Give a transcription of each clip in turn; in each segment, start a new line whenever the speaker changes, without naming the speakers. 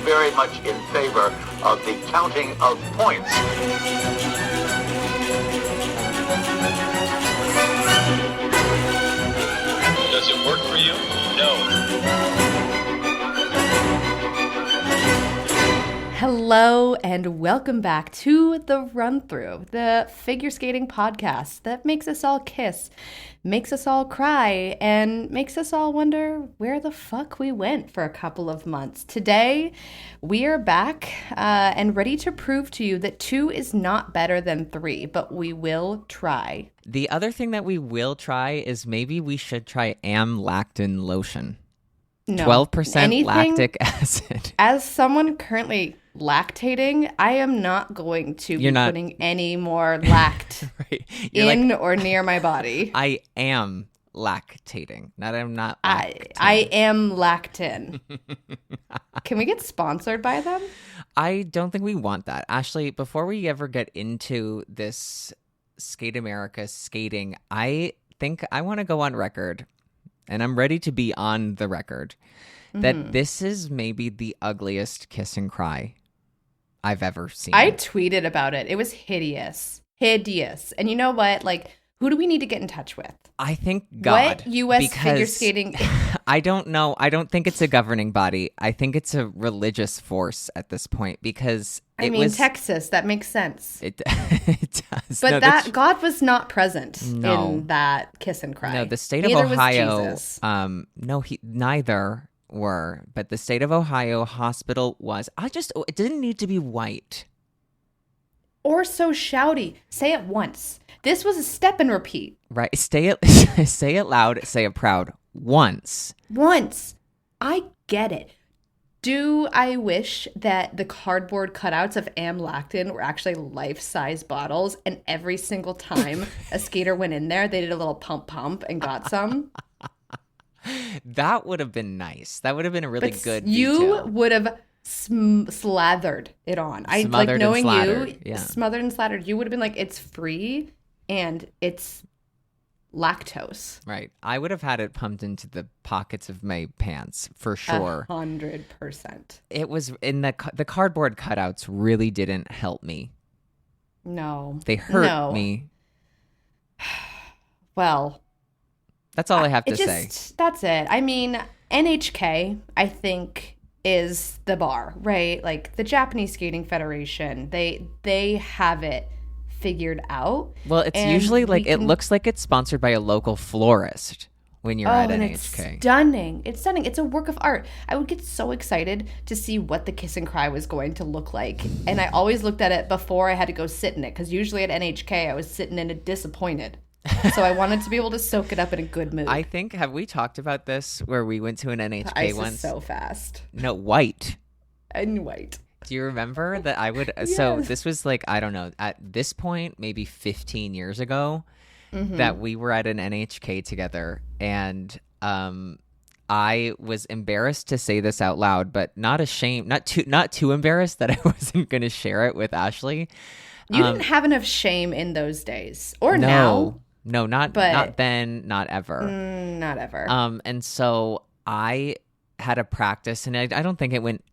very much in favor of the counting of points.
Does it work for you? No.
Hello and welcome back to The Run Through, the figure skating podcast that makes us all kiss, makes us all cry, and makes us all wonder where the fuck we went for a couple of months. Today, we are back and ready to prove to you that 2 is not better than 3, but we will try.
The other thing that we will try is maybe we should try amlactin lotion.
No.
12% lactic acid.
As someone currently lactating, I am not going to be putting any more lact
right.
in or near my body.
I am lactating. I'm not lactating.
I am lactin. Can we get sponsored by them?
I don't think we want that. Ashley, before we ever get into this Skate America skating, I think I want to go on record, and I'm ready to be on the record, that this is maybe the ugliest kiss and cry I've ever seen.
I tweeted about it. It was hideous. Hideous. And you know what? Like, who do we need to get in touch with?
I think God.
What U.S. figure skating?
I don't know. I don't think it's a governing body. I think it's a religious force at this point because
Texas. That makes sense.
It does.
But God was not present in that kiss and cry.
No, the state
Neither
of Ohio.
Was Jesus.
Neither were, but the state of Ohio hospital was. It didn't need to be white.
Or so shouty. Say it once. This was a step and repeat.
Right. Say it loud. Say it proud. Once.
I get it. Do I wish that the cardboard cutouts of amlactin were actually life-size bottles, and every single time a skater went in there, they did a little pump and got some?
That would have been nice. That would have been a really good
You
detail.
would have slathered it on.
Smothered
knowing
and slattered,
you,
yeah.
Smothered and slattered. You would have been like, it's free and it's lactose.
Right. I would have had it pumped into the pockets of my pants for sure.
100%.
It was in the cardboard cutouts really didn't help me.
No.
They hurt me.
Well,
that's all I have to say.
That's it. I mean, NHK, I think, is the bar, right? Like the Japanese Skating Federation, they have it figured out.
Well, it's usually like it looks like it's sponsored by a local florist when you're at NHK.
It's stunning. It's stunning. It's a work of art. I would get so excited to see what the kiss and cry was going to look like. And I always looked at it before I had to go sit in it, because usually at NHK I was sitting in it disappointed. So I wanted to be able to soak it up in a good mood.
I think, have we talked about this where we went to an NHK
ice
once?
is so fast.
No, white.
And white.
Do you remember that I would?
Yes.
So this was like, I don't know, at this point, maybe 15 years ago, that we were at an NHK together. And I was embarrassed to say this out loud, but not ashamed, not too embarrassed that I wasn't going to share it with Ashley.
You didn't have enough shame in those days. Or now.
No, not then, not ever.
Not ever.
And so I had a practice, and I don't think it went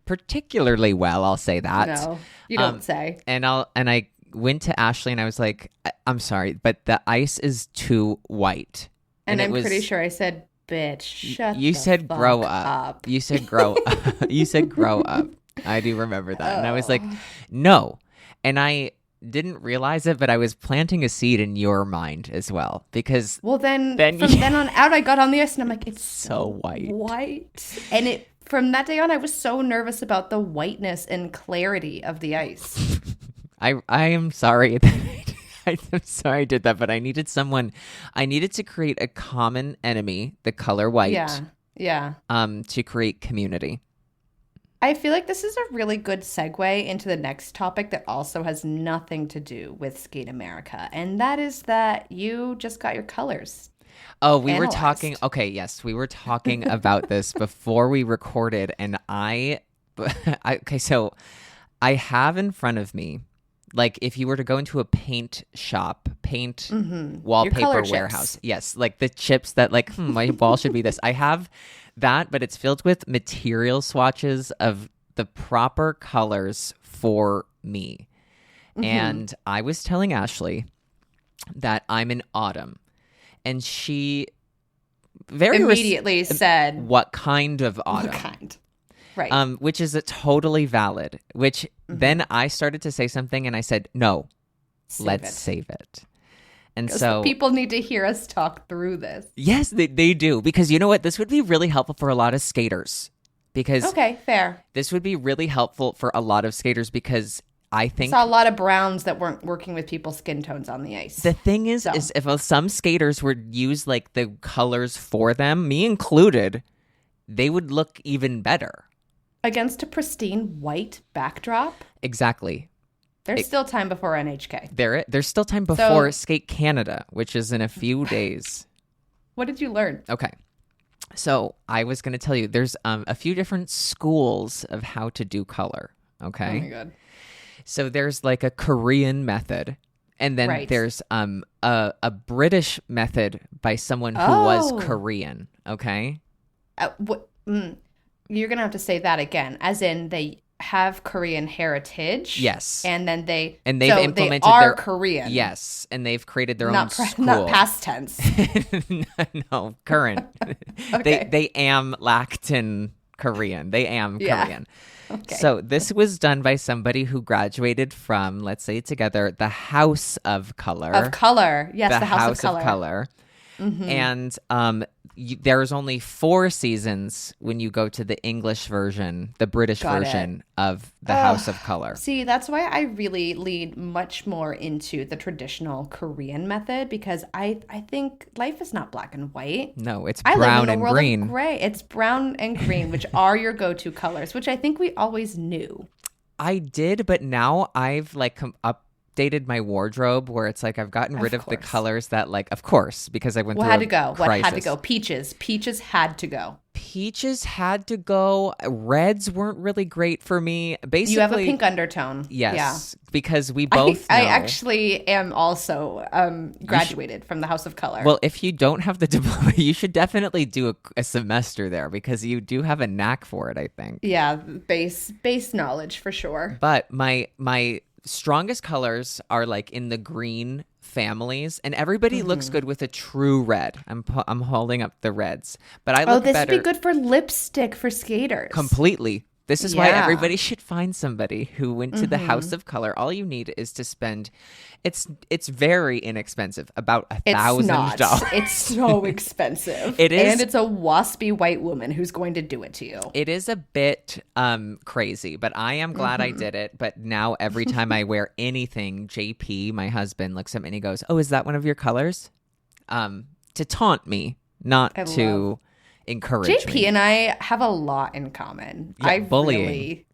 particularly well, I'll say that.
No, you don't say.
And I went to Ashley and I was like, I'm sorry, but the ice is too white.
And I'm pretty sure I said, bitch, shut
You
the
said
fuck
grow up. You said grow up. You said grow up. I do remember that. And I was like, no. And I didn't realize it, but I was planting a seed in your mind as well, because
then on out I got on the ice and I'm like, it's
so white.
And from that day on I was so nervous about the whiteness and clarity of the ice.
I am sorry that I'm sorry I did that, but I needed to create a common enemy, the color white.
Yeah.
To create community.
I feel like this is a really good segue into the next topic that also has nothing to do with Skate America. And that is that you just got your colors.
Oh, we were talking. Okay, yes, we were talking about this before we recorded. And so I have in front of me, like if you were to go into a paint shop, wallpaper warehouse.
Chips.
Yes, like the chips that like, my wall should be this. I have that, but it's filled with material swatches of the proper colors for me. And I was telling Ashley that I'm in autumn, and she very
immediately said,
what kind of autumn?
What kind? Right.
Which is totally valid, which then I started to say something and I said, no, let's save it. And so
people need to hear us talk through this.
Yes, they do. Because you know what? This would be really helpful for a lot of skaters. Because
okay, fair.
This would be really helpful for a lot of skaters because I think
saw a lot of browns that weren't working with people's skin tones on the ice.
The thing is if some skaters would use like the colors for them, me included, they would look even better.
Against a pristine white backdrop?
Exactly.
There's still time before NHK.
There's still time before Skate Canada, which is in a few days.
What did you learn?
Okay. So I was going to tell you, there's a few different schools of how to do color. Okay.
Oh my God.
So there's like a Korean method, and then there's a British method by someone who was Korean. Okay.
You're going to have to say that again, as in they have Korean heritage.
Yes.
And then they've
implemented
their Korean.
Yes. And they've created their own school.
Not past tense.
No, current.
Okay.
They am Lactin Korean. They am Korean.
Okay.
So this was done by somebody who graduated from, let's say together, the House of Color.
Of Color. Yes,
the
House of
Color. And there's only 4 seasons when you go to the English version, the British version of the House of Color.
See, that's why I really lean much more into the traditional Korean method, because I think life is not black and white.
No, it's brown and green.
Gray. It's brown and green, which are your go-to colors, which I think we always knew.
I did, but now I've like updated my wardrobe where it's like I've gotten rid of the colors that, like, of course, because I went through
had to go.
crisis.
What had to go? Peaches had to go.
Peaches had to go. Reds weren't really great for me. Basically,
you have a pink undertone.
Yes, because we both know.
I actually am also graduated from the House of Color.
Well, if you don't have the diploma, you should definitely do a semester there, because you do have a knack for it, I think.
Yeah, base knowledge for sure.
But my strongest colors are like in the green families, and everybody looks good with a true red. I'm holding up the reds, but I look
this
better.
would be good for lipstick for skaters.
Completely. This is why everybody should find somebody who went to the House of Color. All you need is to spend. It's very inexpensive, about $1,000.
It's so expensive.
It is,
and it's a waspy white woman who's going to do it to you.
It is a bit crazy, but I am glad I did it. But now every time I wear anything, JP, my husband, looks at me and he goes, "Oh, is that one of your colors?" To taunt me, not to encourage me.
JP and I have a lot in common.
Yeah, bullying.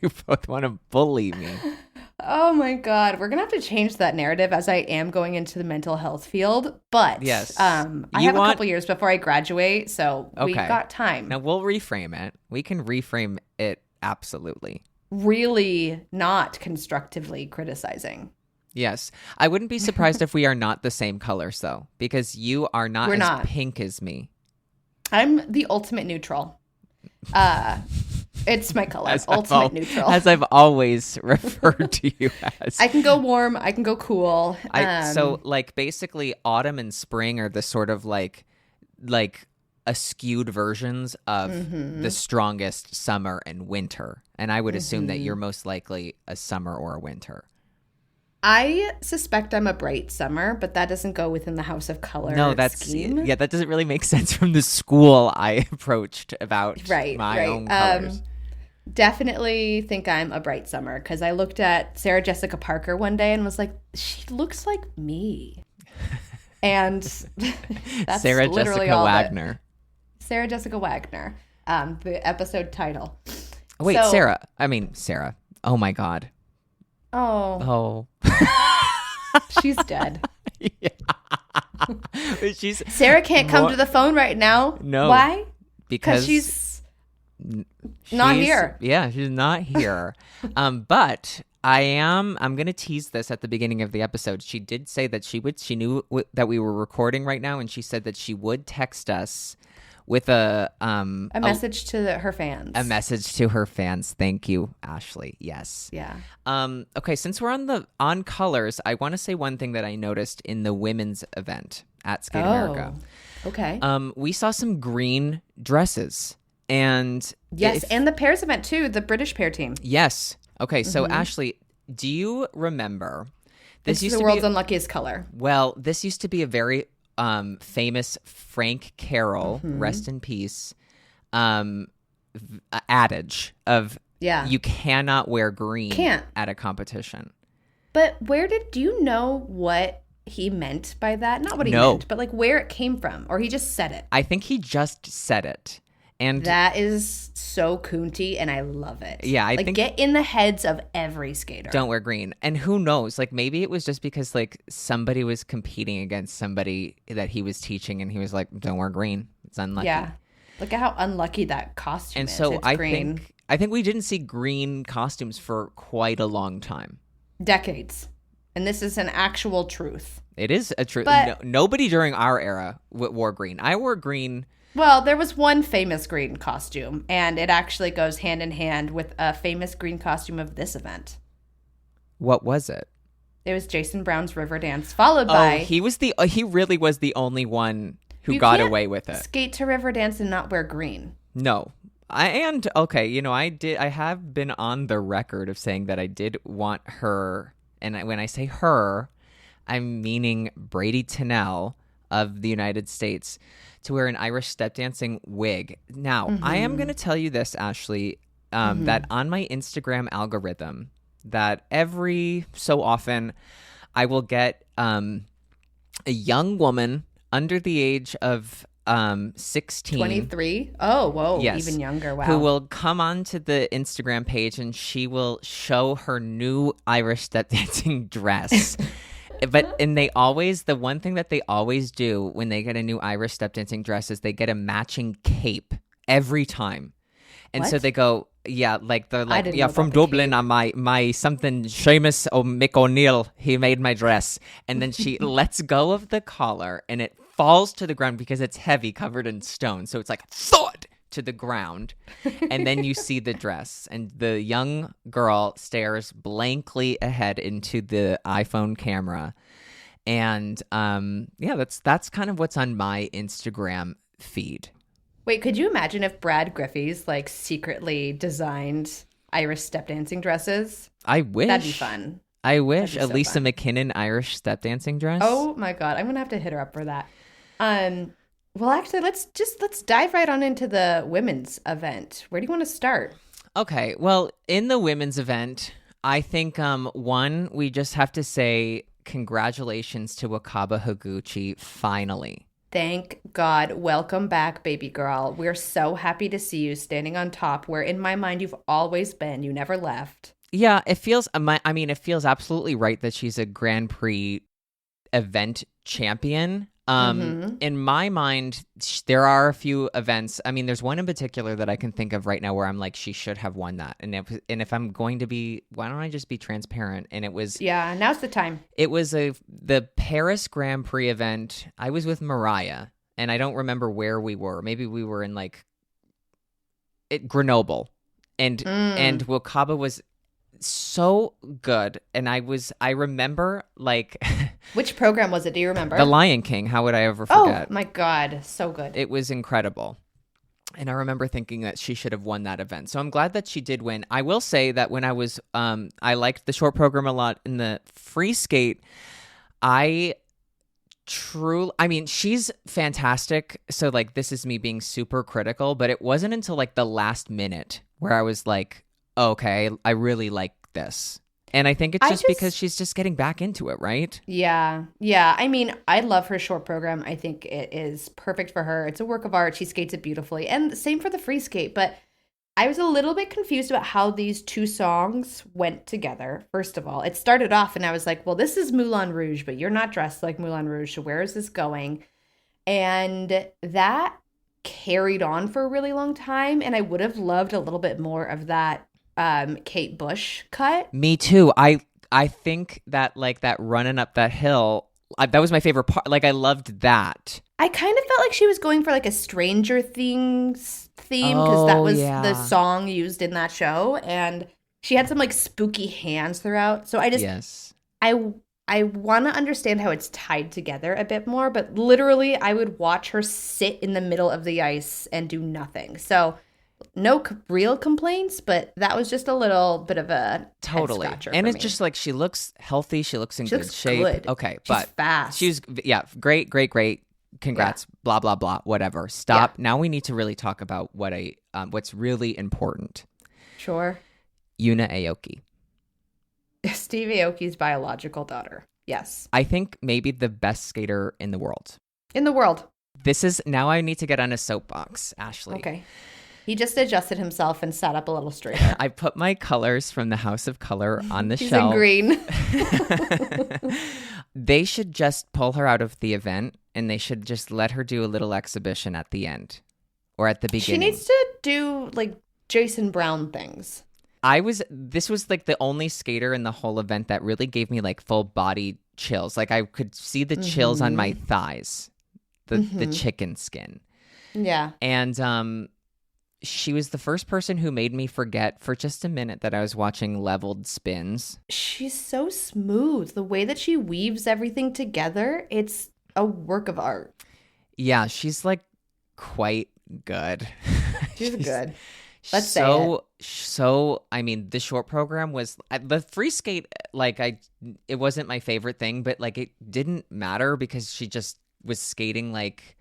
You both want to bully me.
Oh my God. We're going to have to change that narrative, as I am going into the mental health field. But
yes.
I have a couple years before I graduate, so we've got time.
Now we'll reframe it. We can reframe it absolutely.
Really not constructively criticizing.
Yes. I wouldn't be surprised if we are not the same colors, though, because you are not as pink as me.
I'm the ultimate neutral. It's my color, ultimate neutral.
As I've always referred to you as.
I can go warm. I can go cool.
So, like, basically, autumn and spring are the sort of like skewed versions of the strongest summer and winter. And I would assume that you're most likely a summer or a winter.
I suspect I'm a bright summer, but that doesn't go within the House of Color scheme.
Yeah, that doesn't really make sense from the school I approached about my own colors.
Definitely think I'm a bright summer, because I looked at Sarah Jessica Parker one day and was like, she looks like me. And that's
Sarah
literally
Jessica
all
Wagner.
Sarah Jessica Wagner, the episode title.
Oh, wait, Sarah. Oh my God.
Oh. She's dead.
Yeah.
Sarah can't come to the phone right now.
No.
Why?
Because
she's not here.
Yeah, she's not here. But I'm going to tease this at the beginning of the episode. She did say that she knew that we were recording right now, and she said that she would text us with a
message to her fans.
A message to her fans. Thank you, Ashley. Yes.
Yeah.
Okay, since we're on colors, I want to say one thing that I noticed in the women's event at Skate America.
Okay.
We saw some green dresses. And
yes, and the pairs event too, the British pair team.
Yes. Okay, so Ashley, do you remember
this used to be the world's unluckiest color?
Well, this used to be a very famous Frank Carroll, rest in peace, adage of you cannot wear green at a competition.
But do you know what he meant by that? Not what he meant, but like where it came from, or he just said it?
I think he just said it. And
that is so coonty, and I love it.
Yeah, I think
get in the heads of every skater.
Don't wear green. And who knows? Like maybe it was just because like somebody was competing against somebody that he was teaching, and he was like, "Don't wear green. It's unlucky."
Yeah, look at how unlucky that costume is.
And so
it's
I
green.
think we didn't see green costumes for quite a long time,
decades, and this is an actual truth.
It is a truth. But nobody during our era wore green. I wore green.
Well, there was one famous green costume, and it actually goes hand in hand with a famous green costume of this event.
What was it?
It was Jason Brown's River Dance, followed by...
he really was the only one who got away with it.
Skate to River Dance and not wear green.
No. I have been on the record of saying that I did want her, and when I say her, I'm meaning Brady Tennell of the United States, to wear an Irish step dancing wig. Now, I am going to tell you this, Ashley, that on my Instagram algorithm, that every so often I will get a young woman under the age of 16.
23? Oh, whoa.
Yes,
even younger. Wow.
Who will come onto the Instagram page and she will show her new Irish step dancing dress. The one thing that they always do when they get a new Irish step dancing dress is they get a matching cape every time. And so they go, from Dublin, my something Seamus Mick O'Neill, he made my dress. And then she lets go of the collar and it falls to the ground because it's heavy, covered in stone. So it's like thud to the ground. And then you see the dress, and the young girl stares blankly ahead into the iPhone camera. And that's kind of what's on my Instagram feed.
Wait, could you imagine if Brad Griffey's like secretly designed Irish step dancing dresses?
I wish.
That'd be fun.
I wish. Elisa McKinnon Irish step dancing dress.
Oh my God. I'm going to have to hit her up for that. Well, actually, let's dive right on into the women's event. Where do you want to start?
Okay. Well, in the women's event, I think one, we just have to say congratulations to Wakaba Higuchi finally.
Thank God. Welcome back, baby girl. We're so happy to see you standing on top, where in my mind you've always been. You never left.
Yeah, it feels absolutely right that she's a Grand Prix event champion. In my mind, there are a few events. I mean, there's one in particular that I can think of right now where I'm like, she should have won that. And if I'm going to be, why don't I just be transparent? And it was...
Yeah, now's the time.
It was the Paris Grand Prix event. I was with Mariah, and I don't remember where we were. Maybe we were in Grenoble. And Wakaba was so good, and I remember like
which program was it? Do you remember?
The Lion King. How would I ever forget?
Oh my God, so good.
It was incredible, and I remember thinking that she should have won that event. So I'm glad that she did win. I will say that when I was I liked the short program a lot. In the free skate, she's fantastic. So like, this is me being super critical, but it wasn't until like the last minute where I was like, okay, I really like this. And I think it's because she's just getting back into it, right? Yeah.
Yeah. I mean, I love her short program. I think it is perfect for her. It's a work of art. She skates it beautifully. And same for the free skate. But I was a little bit confused about how these two songs went together. First of all, it started off and I was like, well, this is Moulin Rouge, but you're not dressed like Moulin Rouge. So where is this going? And that carried on for a really long time. And I would have loved a little bit more of that Kate Bush cut.
Me too. I think that like that running up that hill, that was my favorite part. Like I loved that.
I kind of felt like she was going for like a Stranger Things theme because that was the song used in that show, and she had some like spooky hands throughout. So I want to understand how it's tied together a bit more, but literally I would watch her sit in the middle of the ice and do nothing. So no real complaints, but that was just a little bit of a
totally. And it's just like she looks healthy. She looks in good shape.
Good.
Okay,
she's fast.
She's great. Congrats. Yeah. Blah blah blah. Whatever. Stop. Yeah. Now we need to really talk about what's really important.
Sure.
Yuna Aoki.
Steve Aoki's biological daughter. Yes.
I think maybe the best skater in the world.
In the world.
This is now I need to get on a soapbox, Ashley.
Okay. He just adjusted himself and sat up a little straighter.
I put my colors from the House of Color on the
He's
shelf.
He's in green.
They should just pull her out of the event and they should just let her do a little exhibition at the end or at the beginning.
She needs to do like Jason Brown things.
This was like the only skater in the whole event that really gave me like full body chills. Like I could see the chills on my thighs, the chicken skin.
Yeah.
And she was the first person who made me forget for just a minute that I was watching leveled spins.
She's so smooth. The way that she weaves everything together, it's a work of art.
Yeah, she's like quite good.
She's good. Let's say it.
So, I mean, the short program was the free skate. Like, it wasn't my favorite thing, but like, it didn't matter because she just was skating. Like,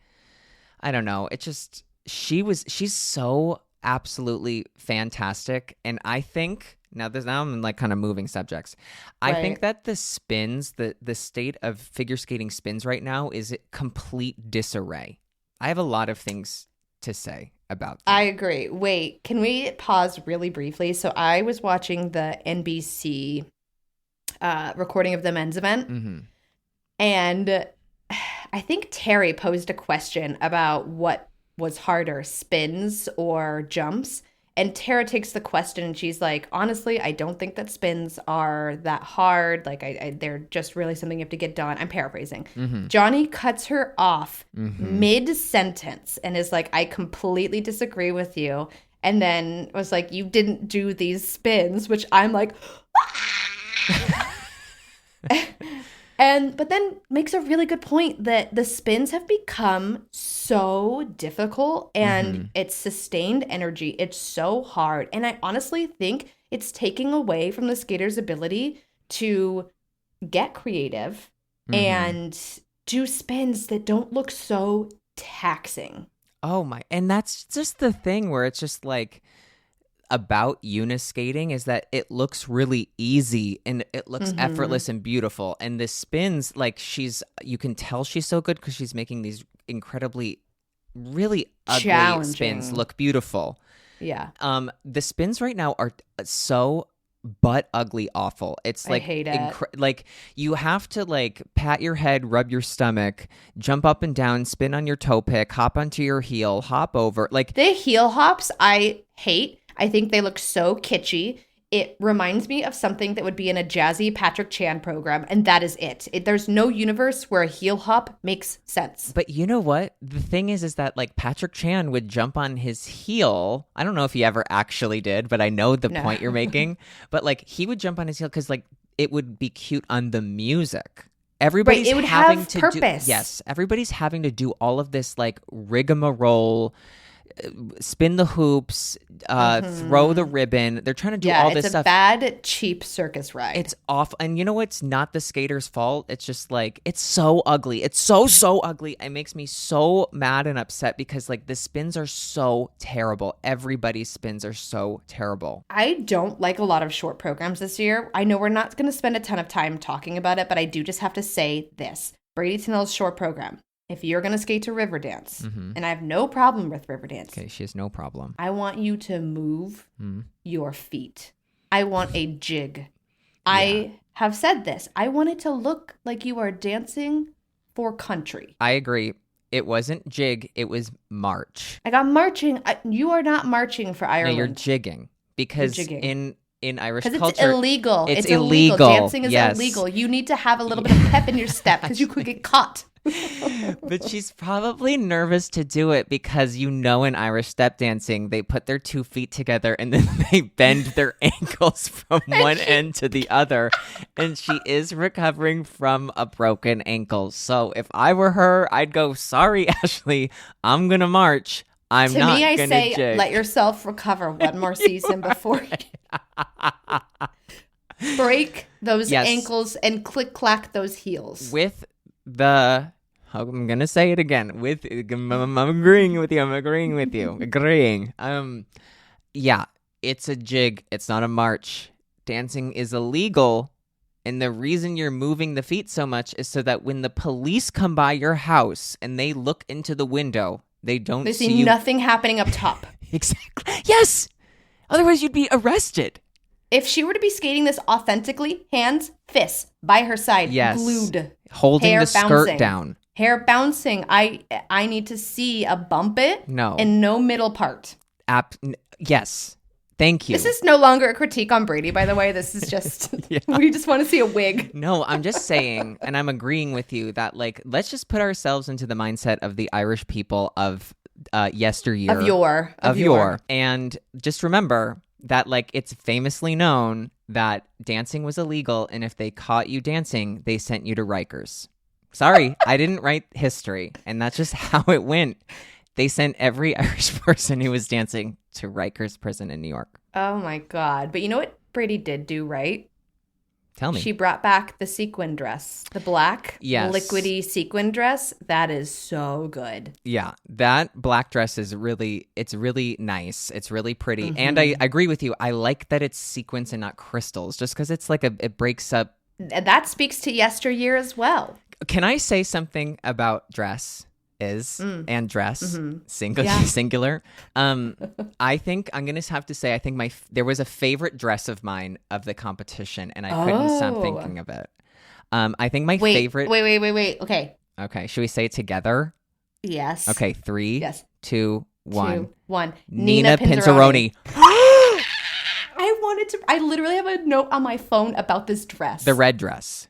I don't know. It just she's so absolutely fantastic, and I think now I'm like kind of moving subjects. I think that the spins, the state of figure skating spins right now is complete disarray. I have a lot of things to say about that.
I agree. Wait, can we pause really briefly? So I was watching the NBC recording of the men's event, and I think Terry posed a question about what was harder, spins or jumps. And Tara takes the question and she's like, honestly, I don't think that spins are that hard. Like, they're just really something you have to get done. I'm paraphrasing. Johnny cuts her off mid-sentence and is like, I completely disagree with you. And then was like, you didn't do these spins, which I'm like, but then makes a really good point that the spins have become so difficult and it's sustained energy. It's so hard. And I honestly think it's taking away from the skater's ability to get creative and do spins that don't look so taxing.
Oh my. And that's just the thing where it's just like about Yuna skating is that it looks really easy and it looks effortless and beautiful. And the spins, like you can tell she's so good because she's making these incredibly, really ugly spins look beautiful.
Yeah.
The spins right now are so butt ugly awful. It's like,
I hate it.
Like you have to like pat your head, rub your stomach, jump up and down, spin on your toe pick, hop onto your heel, hop over. Like
the heel hops I hate. I think they look so kitschy. It reminds me of something that would be in a jazzy Patrick Chan program, and that is it. There's no universe where a heel hop makes sense.
But you know what? The thing is that like Patrick Chan would jump on his heel. I don't know if he ever actually did, but I know the point you're making. But like he would jump on his heel because like it would be cute on the music. Everybody's
it would
having
have
to
purpose.
Everybody's having to do all of this like rigmarole. Spin the hoops, throw the ribbon. They're trying to do all this stuff.
Yeah, it's a bad, cheap circus ride.
It's off. And you know what's not the skater's fault? It's just like, it's so ugly. It's so ugly. It makes me so mad and upset because like the spins are so terrible. Everybody's spins are so terrible.
I don't like a lot of short programs this year. I know we're not going to spend a ton of time talking about it, but I do just have to say this. Brady Tennell's short program. If you're going to skate to Riverdance, and I have no problem with Riverdance.
Okay, she has no problem.
I want you to move your feet. I want a jig. Yeah. I have said this. I want it to look like you are dancing for country.
I agree. It wasn't jig. It was march.
I got marching. You are not marching for Ireland.
No, you're jigging. Because in Irish culture,
it's illegal.
It's illegal.
Dancing is illegal. You need to have a little bit of pep in your step because you could get caught.
But she's probably nervous to do it because in Irish step dancing, they put their 2 feet together and then they bend their ankles from one end to the other. And she is recovering from a broken ankle. So if I were her, I'd go, sorry, Ashley, I'm going to march. I'm
to
not
me, I
gonna
say,
jig.
let yourself recover one more season before you break those ankles and click-clack those heels.
With the... I'm going to say it again. I'm agreeing with you. Agreeing. Yeah, it's a jig. It's not a march. Dancing is illegal. And the reason you're moving the feet so much is so that when the police come by your house and they look into the window, they see you.
Nothing happening up top.
Exactly. Yes. Otherwise, you'd be arrested.
If she were to be skating this authentically, hands, fists by her side, glued,
holding
hair
the skirt
bouncing.
down.
Hair bouncing. I need to see a bump it.
No.
And no middle part.
Yes. Thank you.
This is no longer a critique on Brady, by the way. This is just, we just want to see a wig.
No, I'm just saying, and I'm agreeing with you that, like, let's just put ourselves into the mindset of the Irish people of yesteryear. Of yore. And just remember that, like, it's famously known that dancing was illegal, and if they caught you dancing, they sent you to Rikers. Sorry, I didn't write history, and that's just how it went. They sent every Irish person who was dancing to Rikers prison in New York.
Oh my God. But you know what Brady did do right?
Tell me.
She brought back the sequin dress. The black, liquidy sequin dress. That is so good.
Yeah, that black dress is really nice. It's really pretty. Mm-hmm. And I agree with you. I like that it's sequins and not crystals, just because it's like it breaks up.
That speaks to yesteryear as well.
Can I say something about dress? And dress singular. I think I'm gonna have to say I think there was a favorite dress of mine of the competition, and I couldn't stop thinking of it. I think my favorite.
Wait. Okay,
should we say it together?
Yes.
Okay, 3,
yes.
2, 1.
2, 1.
Nina Pinzaroni.
I literally have a note on my phone about this dress.
The red dress.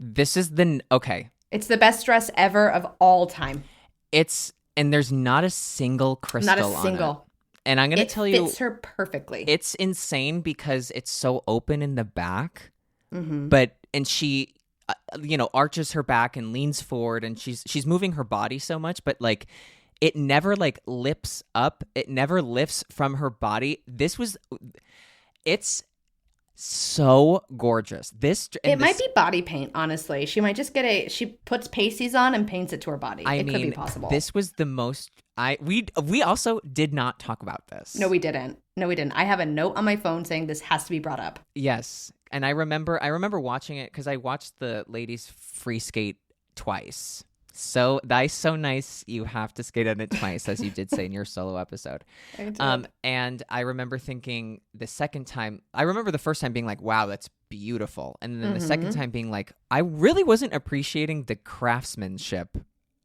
This is okay.
It's the best dress ever of all time.
And there's not a single crystal on it. Not a single. And I'm going to tell you.
It fits her perfectly.
It's insane because it's so open in the back.
Mm-hmm.
And she, arches her back and leans forward, and she's moving her body so much, but like it never like lifts up. It never lifts from her body. It's so gorgeous.
It might be body paint, honestly. She might just she puts pasties on and paints it to her body. It could be possible.
This was the most we also did not talk about this.
No, we didn't. I have a note on my phone saying this has to be brought up.
Yes. And I remember watching it because I watched the ladies free skate twice. So that's so nice. You have to skate on it twice, as you did say in your solo episode. And I remember thinking the first time being like, wow, that's beautiful. And then the second time being like, I really wasn't appreciating the craftsmanship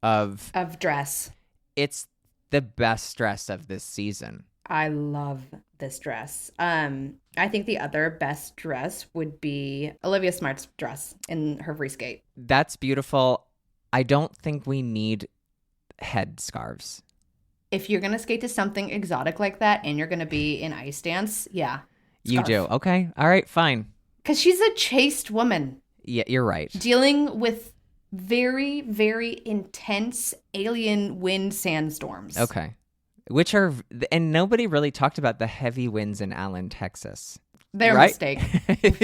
of
dress.
It's the best dress of this season.
I love this dress. I think the other best dress would be Olivia Smart's dress in her free skate.
That's beautiful. I don't think we need head scarves.
If you're going to skate to something exotic like that and you're going to be in ice dance, yeah.
You do. Okay. All right, fine.
Because she's a chaste woman.
Yeah, you're right.
Dealing with very, very intense alien wind sandstorms.
Okay. And nobody really talked about the heavy winds in Allen, Texas.
Their mistake.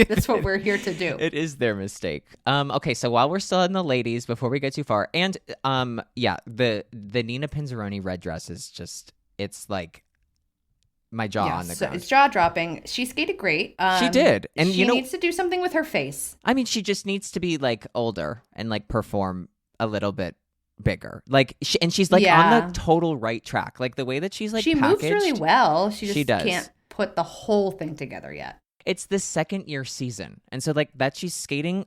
That's what we're here to do.
It is their mistake. Okay, so while we're still in the ladies, before we get too far, and the Nina Pinzaroni red dress is just, it's like my jaw on the ground.
It's jaw dropping. She skated great.
She did, and
she needs to do something with her face.
I mean, she just needs to be like older and like perform a little bit bigger. Like, she's like on the total right track. Like the way that she's like
she
packaged,
moves really well. She just
does.
Can't put the whole thing together yet.
It's the second year season. And so like that she's skating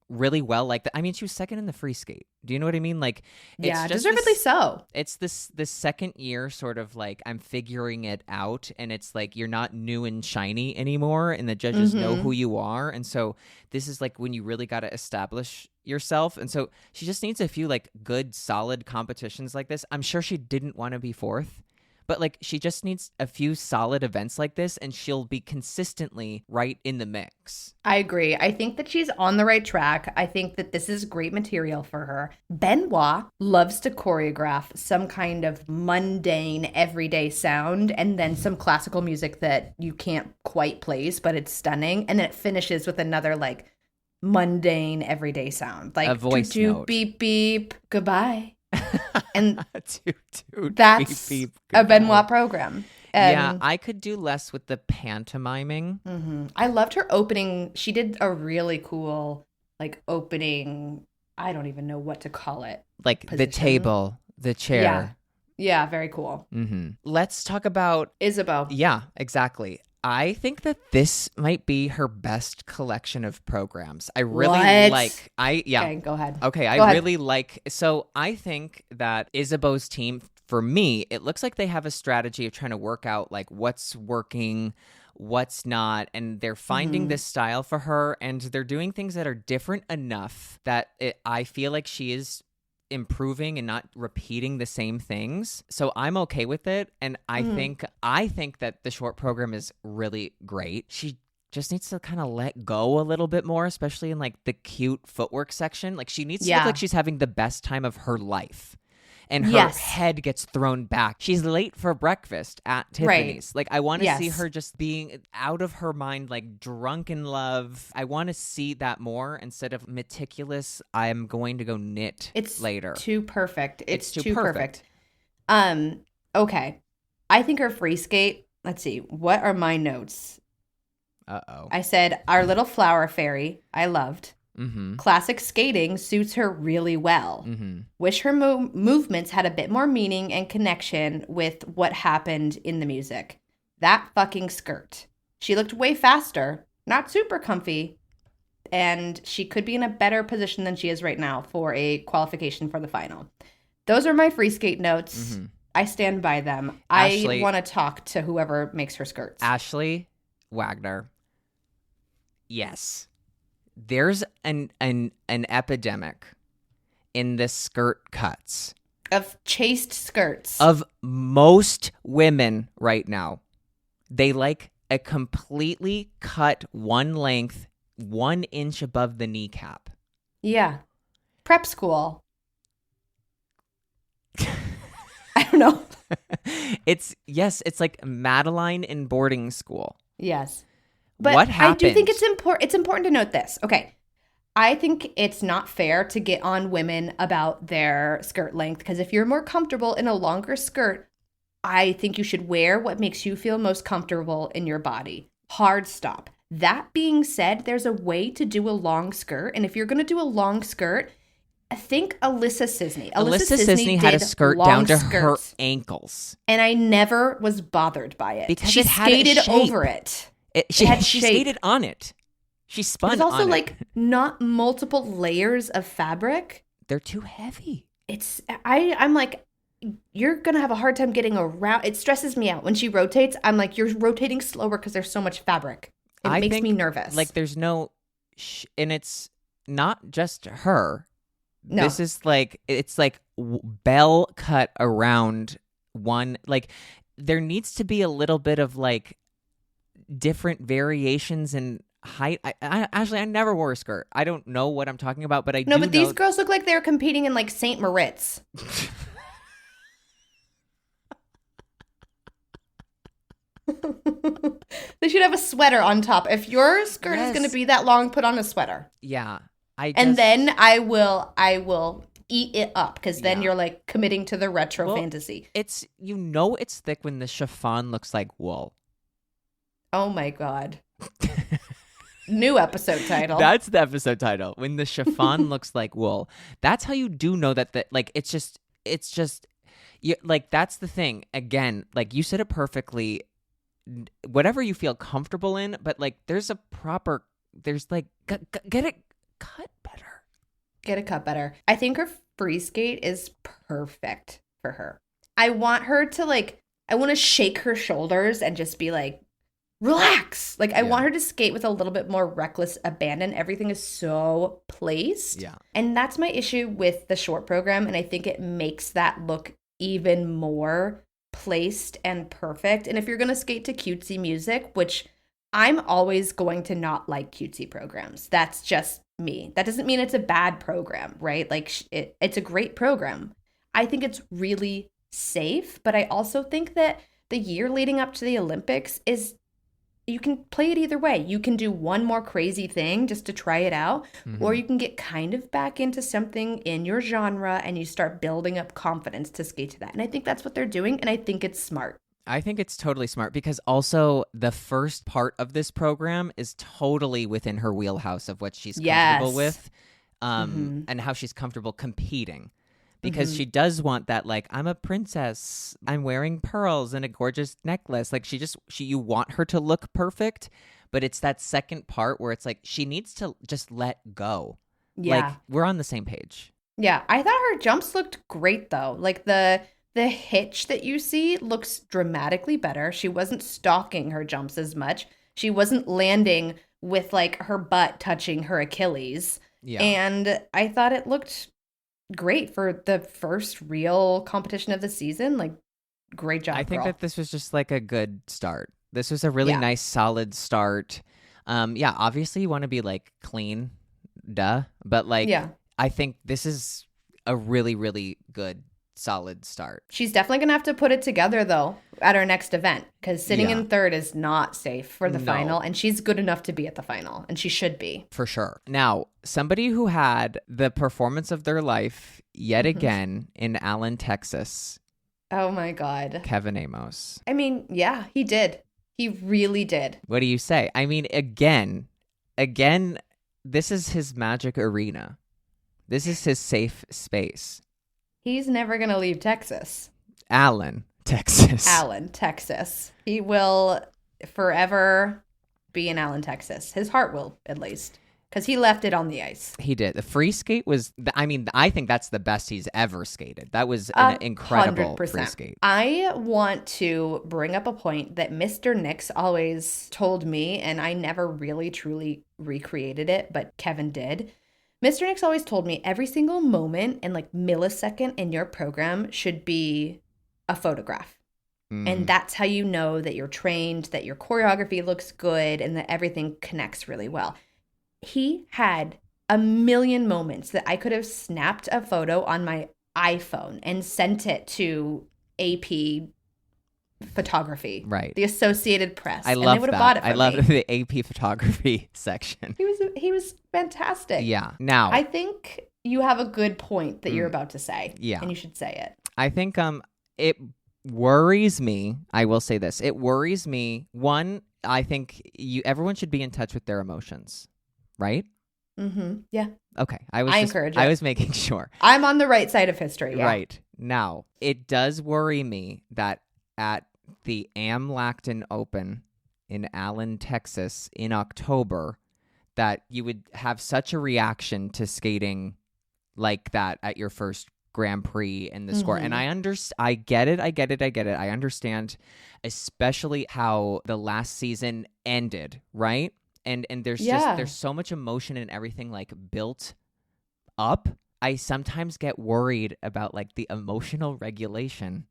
really well like that. I mean, she was second in the free skate. Do you know what I mean? Like, it's
Yeah,
just
deservedly so.
It's this second year sort of like I'm figuring it out, and it's like you're not new and shiny anymore, and the judges know who you are, and so this is like when you really got to establish yourself, and so she just needs a few like good, solid competitions like this. I'm sure she didn't want to be fourth. But, like, she just needs a few solid events like this, and she'll be consistently right in the mix.
I agree. I think that she's on the right track. I think that this is great material for her. Benoit loves to choreograph some kind of mundane, everyday sound, and then some classical music that you can't quite place, but it's stunning. And then it finishes with another, like, mundane, everyday sound. Like,
a voice note.
Beep, beep, goodbye. And that's
beep, beep,
a Benoit program.
Yeah, I could do less with the pantomiming.
I loved her opening. She did a really cool, like, opening. I don't even know what to call it.
Like
position.
The table, the chair.
Yeah, very cool.
Let's talk about
Isabeau.
Yeah, exactly. I think that this might be her best collection of programs. I really like.
Okay, go ahead.
Okay, really like. So I think that Isabeau's team, for me, it looks like they have a strategy of trying to work out like what's working, what's not, and they're finding this style for her, and they're doing things that are different enough that I feel like she is improving and not repeating the same things. So I'm okay with it, and I think that the short program is really great. She just needs to kind of let go a little bit more, especially in like the cute footwork section. Like she needs to look like she's having the best time of her life. And her head gets thrown back. She's late for breakfast at Tiffany's. Like, I want to see her just being out of her mind, like drunk in love. I want to see that more instead of meticulous. I'm going to go knit later.
Too perfect. It's too perfect. Okay. I think her free skate. Let's see. What are my notes? I said our little flower fairy. I loved. Classic skating suits her really well. Wish her movements had a bit more meaning and connection with what happened in the music. That fucking skirt. She looked way faster, not super comfy, and she could be in a better position than she is right now for a qualification for the final. Those are my free skate notes. I stand by them. I want to talk to whoever makes her skirts.
Ashley Wagner. Yes. There's an epidemic in the skirt cuts.
Of chaste skirts.
Of most women right now. They like a completely cut one length, 1 inch above the kneecap.
Yeah. Prep school. I don't know.
It's like Madeline in boarding school.
Yes. But
what happened?
I do think it's important to note this. Okay. I think it's not fair to get on women about their skirt length, because if you're more comfortable in a longer skirt, I think you should wear what makes you feel most comfortable in your body. Hard stop. That being said, there's a way to do a long skirt, and if you're going to do a long skirt, think Alyssa Sisney.
Alyssa Sisney had a skirt down to her ankles.
And I never was bothered by it.
Because
she skated over it.
She skated on it. She spun on it.
There's also like not multiple layers of fabric.
They're too heavy.
I'm like, you're going to have a hard time getting around. It stresses me out. When she rotates, I'm like, you're rotating slower because there's so much fabric. It makes me nervous.
Like there's no, and it's not just her.
No.
This is like, it's like bell cut around one. Like there needs to be a little bit of like different variations in height. Actually, I never wore a skirt. I don't know what I'm talking about, but
these girls look like they're competing in like St. Moritz. They should have a sweater on top. If your skirt is going to be that long, put on a sweater.
Yeah.
Then I will eat it up, because then you're like committing to the retro fantasy.
It's it's thick when the chiffon looks like wool.
Oh my God. New episode title.
That's the episode title. When the chiffon looks like wool. That's how you do know that like it's just like that's the thing. Again, like you said it perfectly. Whatever you feel comfortable in, but like there's like get it cut better.
get a cut better. I think her free skate is perfect for her. I want her to I want to shake her shoulders and just be like, relax. Like I want her to skate with a little bit more reckless abandon. Everything is so placed.
Yeah.
And that's my issue with the short program. And I think it makes that look even more placed and perfect. And if you're going to skate to cutesy music, which I'm always going to not like cutesy programs. That's just me. That doesn't mean it's a bad program, right? Like it's a great program. I think it's really safe, but I also think that the year leading up to the Olympics is you can play it either way. You can do one more crazy thing just to try it out, or you can get kind of back into something in your genre and you start building up confidence to skate to that. And I think that's what they're doing, and I think it's smart.
I think it's totally smart because also the first part of this program is totally within her wheelhouse of what she's comfortable with, and how she's comfortable competing. Because she does want that, like, I'm a princess, I'm wearing pearls and a gorgeous necklace. Like, you want her to look perfect, but it's that second part where it's like, she needs to just let go.
Yeah.
Like, we're on the same page.
Yeah. I thought her jumps looked great, though. Like, the hitch that you see looks dramatically better. She wasn't stalking her jumps as much. She wasn't landing with, like, her butt touching her Achilles.
Yeah.
And I thought it looked great for the first real competition of the season. Like, great job,
I think
girl.
that this was just like a good start. This was a really nice, solid start. Obviously you want to be like clean, duh. But like, I think this is a really, really good, solid start.
She's definitely going to have to put it together, though, at her next event, because sitting in third is not safe for the final, and she's good enough to be at the final, and she should be.
For sure. Now, somebody who had the performance of their life yet again in Allen, Texas.
Oh, my God.
Kevin Amos.
I mean, yeah, he did. He really did.
What do you say? I mean, again, this is his magic arena. This is his safe space.
He's never going to leave Texas.
Allen, Texas. He
will forever be in Allen, Texas. His heart will, at least, because he left it on the ice.
He did. The free skate was, I think that's the best he's ever skated. That was an incredible
100%.
free skate.
I want to bring up a point that Mr. Nix always told me, and I never really, truly recreated it, but Kevin did. Mr. Nix always told me every single moment and like millisecond in your program should be a photograph. And that's how you know that you're trained, that your choreography looks good, and that everything connects really well. He had a million moments that I could have snapped a photo on my iPhone and sent it to AP photography,
right?
The Associated Press.
I love
and they would have bought it from
I love
me.
the AP photography section.
He was fantastic.
Yeah. Now,
I think you have a good point that you're about to say.
Yeah.
And you should say it.
I think it worries me. I will say this. It worries me. One, I think everyone should be in touch with their emotions, right?
Yeah.
Okay.
I encourage it.
I was making sure.
I'm on the right side of history. Yeah.
Right. Now, it does worry me that at the Amlacton Open in Allen, Texas in October, that you would have such a reaction to skating like that at your first Grand Prix and the score. And I get it. I understand, especially how the last season ended, right? And there's there's so much emotion and everything like built up. I sometimes get worried about like the emotional regulation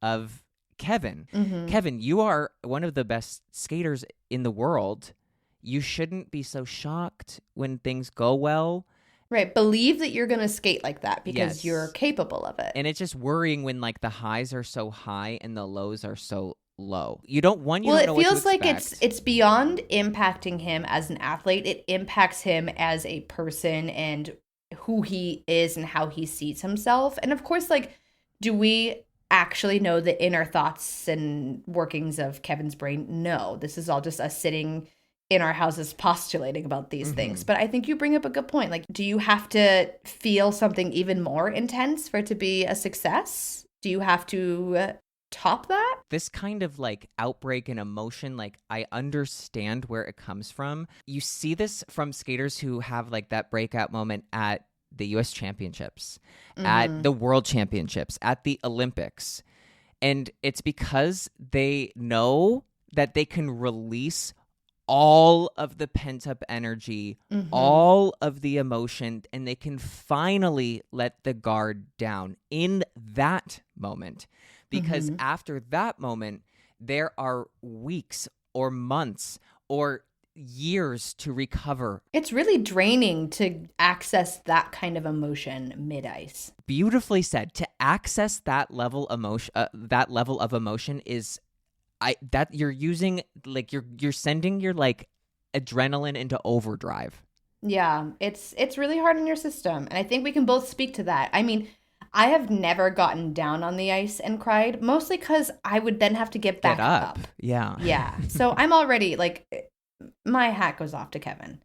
of Kevin. Kevin, you are one of the best skaters in the world. You shouldn't be so shocked when things go well.
Right. Believe that you're going to skate like that because you're capable of it.
And it's just worrying when like the highs are so high and the lows are so low. You don't know what to expect.
It feels like it's beyond impacting him as an athlete. It impacts him as a person and who he is and how he sees himself. And of course, like, do we actually know the inner thoughts and workings of Kevin's brain? No, this is all just us sitting in our houses postulating about these things. But I think you bring up a good point. Like, do you have to feel something even more intense for it to be a success? Do you have to top that?
This kind of like outbreak in emotion, like I understand where it comes from. You see this from skaters who have like that breakout moment at the US Championships, at the World Championships, at the Olympics. And it's because they know that they can release all of the pent-up energy, all of the emotion, and they can finally let the guard down in that moment. Because after that moment, there are weeks or months or years to recover.
It's really draining to access that kind of emotion mid-ice.
Beautifully said. To access that level of emotion is that you're using, like, you're sending your like adrenaline into overdrive.
Yeah, it's really hard on your system, and I think we can both speak to that. I mean, I have never gotten down on the ice and cried, mostly because I would then have to get back up.
Yeah.
Yeah. So I'm already like, my hat goes off to Kevin.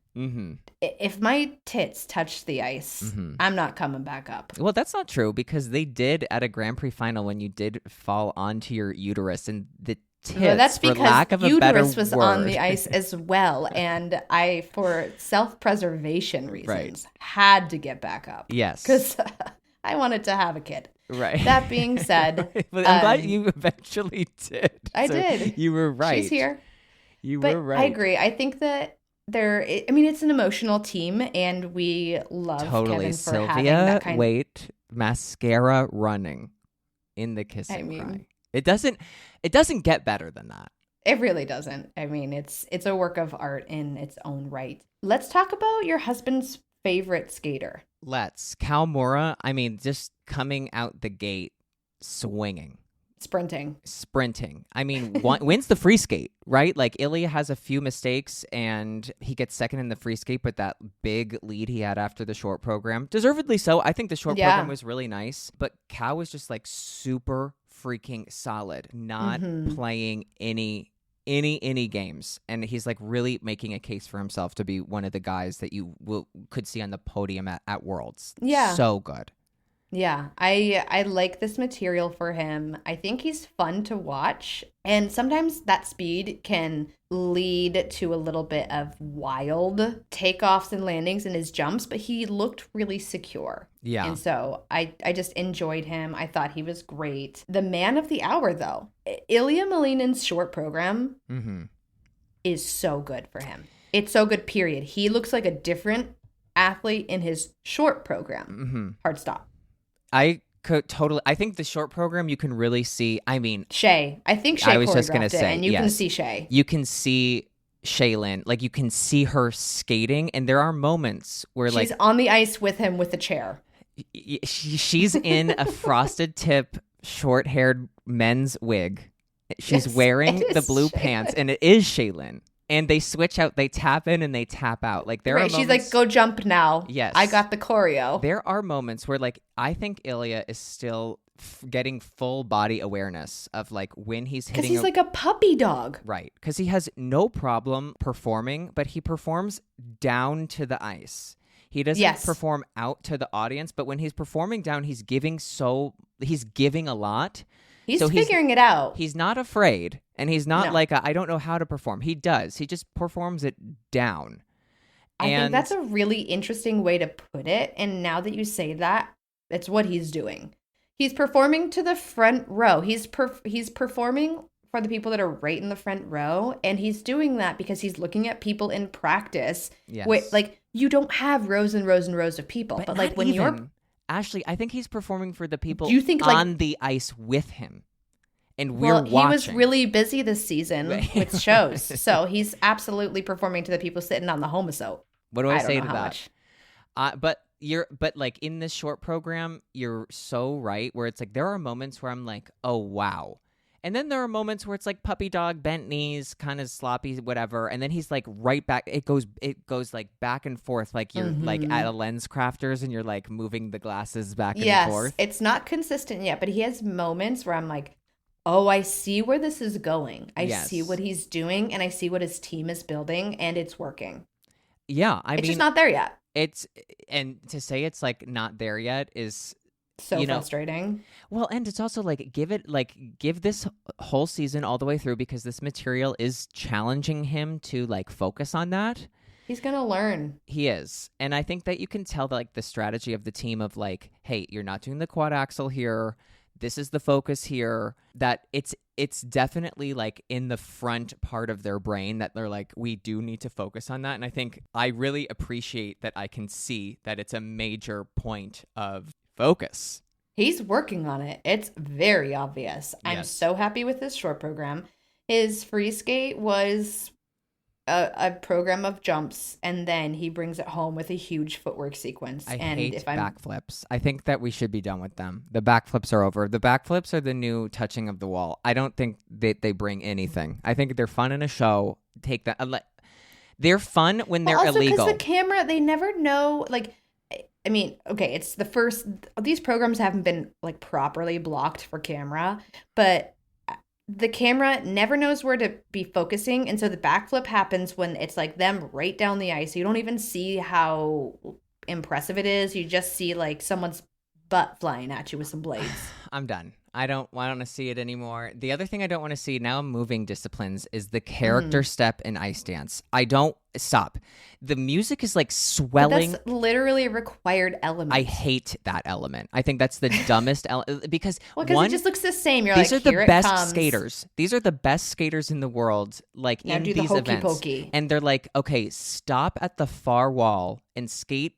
If my tits touch the ice, I'm not coming back up.
Well, that's not true, because they did at a Grand Prix final when you did fall onto your uterus, and the tits,
well, that's because
for lack of a
uterus
better
was
word.
on the ice as well, and I, for self-preservation reasons, had to get back up.
Yes.
Because I wanted to have a kid.
Right.
That being said,
but I'm glad you eventually did.
I did.
You were right.
She's here.
You
But
were right.
I agree. I think that it's an emotional team, and we love Kevin for having that kind
wait, mascara running in the kiss and cry. It doesn't get better than that.
It really doesn't. I mean, it's a work of art in its own right. Let's talk about your husband's favorite skater.
Let's. Cal Mora, I mean, just coming out the gate swinging. Sprinting. I mean, wins the free skate, right? Like, Ilya has a few mistakes and he gets second in the free skate, but that big lead he had after the short program, deservedly so. I think the short program was really nice, but Cal was just like super freaking solid, not playing any games, and he's like really making a case for himself to be one of the guys that you could see on the podium at Worlds.
Yeah,
so good.
Yeah, I like this material for him. I think he's fun to watch, and sometimes that speed can lead to a little bit of wild takeoffs and landings in his jumps, but he looked really secure. Yeah. And so I just enjoyed him. I thought he was great. The man of the hour, though, Ilya Malinen's short program is so good for him. It's so good, period. He looks like a different athlete in his short program. Hard stop.
I think the short program you can really see. I mean,
Shay. I think Shay.
I was just gonna say,
and you can see Shay.
You can see Shaylin, like you can see her skating, and there are moments where
she's on the ice with him with a chair.
She's in a frosted tip, short-haired men's wig. She's wearing the blue pants, and it is Shaylin. And they switch out, they tap in and they tap out. Like there are moments,
she's like, go jump now.
Yes.
I got the choreo.
There are moments where like, I think Ilya is still getting full body awareness of like when he's hitting.
Because he's like a puppy dog.
Right. Because he has no problem performing, but he performs down to the ice. He doesn't perform out to the audience, but when he's performing down, he's giving a lot.
He's figuring it out.
He's not afraid, and he's not like, I don't know how to perform. He does. He just performs it down.
I think that's a really interesting way to put it. And now that you say that, it's what he's doing. He's performing to the front row. He's performing for the people that are right in the front row. And he's doing that because he's looking at people in practice. Yes. Like, you don't have rows and rows and rows of people. But like when you're...
Ashley, I think he's performing for the people on the ice with him. And we're watching. He was
really busy this season with shows. So he's absolutely performing to the people sitting on the homosoap.
What do I say to that? But like in this short program, you're so right, where it's like there are moments where I'm like, oh wow. And then there are moments where it's like puppy dog, bent knees, kind of sloppy, whatever. And then he's like right back. It goes like back and forth, like you're like at a lens crafters and you're like moving the glasses back and forth.
It's not consistent yet, but he has moments where I'm like, oh, I see where this is going. I see what he's doing, and I see what his team is building, and it's working.
Yeah,
it's just not there yet.
And to say it's like not there yet is
so frustrating.
Well, and it's also like give this whole season all the way through, because this material is challenging him to like focus on that.
He's going to learn.
He is. And I think that you can tell like the strategy of the team of like, hey, you're not doing the quad axel here. This is the focus here. That it's definitely like in the front part of their brain that they're like, we do need to focus on that. And I think I really appreciate that I can see that it's a major point of focus.
He's working on it. It's very obvious. I'm
Yes.
so happy with this short program. His free skate was a program of jumps, and then he brings it home with a huge footwork sequence.
I
and
hate
if
backflips. I think that we should be done with them. The backflips are over. The backflips are the new touching of the wall. I don't think that they bring anything. I think they're fun in a show. Take that. They're fun when they're
also,
illegal.
because the camera, they never know, like, I mean, okay, it's the first, these programs haven't been like properly blocked for camera, but the camera never knows where to be focusing. And so the backflip happens when it's like them right down the ice. You don't even see how impressive it is. You just see like someone's butt flying at you with some blades.
I'm done. I don't want to see it anymore. The other thing I don't want to see, now I'm moving disciplines, is the character step in ice dance. I don't stop. The music is like swelling.
But that's literally a required element.
I hate that element. I think that's the dumbest element because
it just looks the same. You're
these
like,
are
here
the
it
best
comes.
skaters. These are the best skaters in the world. Like
Now
in
do the
these
hokey
events,
pokey.
and they're like, okay, stop at the far wall and skate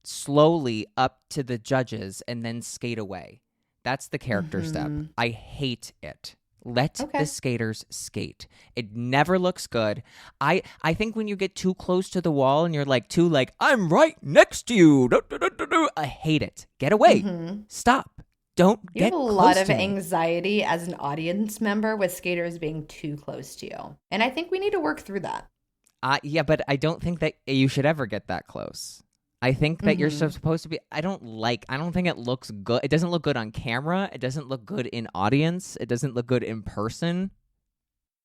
slowly up to the judges, and then skate away. That's the character step. I hate it. Let the skaters skate. It never looks good. I think when you get too close to the wall and you're like too like, I'm right next to you. I hate it. Get away. Stop. Don't
You
get
have a
close
lot of
to me.
anxiety as an audience member with skaters being too close to you. And I think we need to work through that.
Yeah, but I don't think that you should ever get that close. I think that you're supposed to be. I don't think it looks good. It doesn't look good on camera. It doesn't look good in audience. It doesn't look good in person.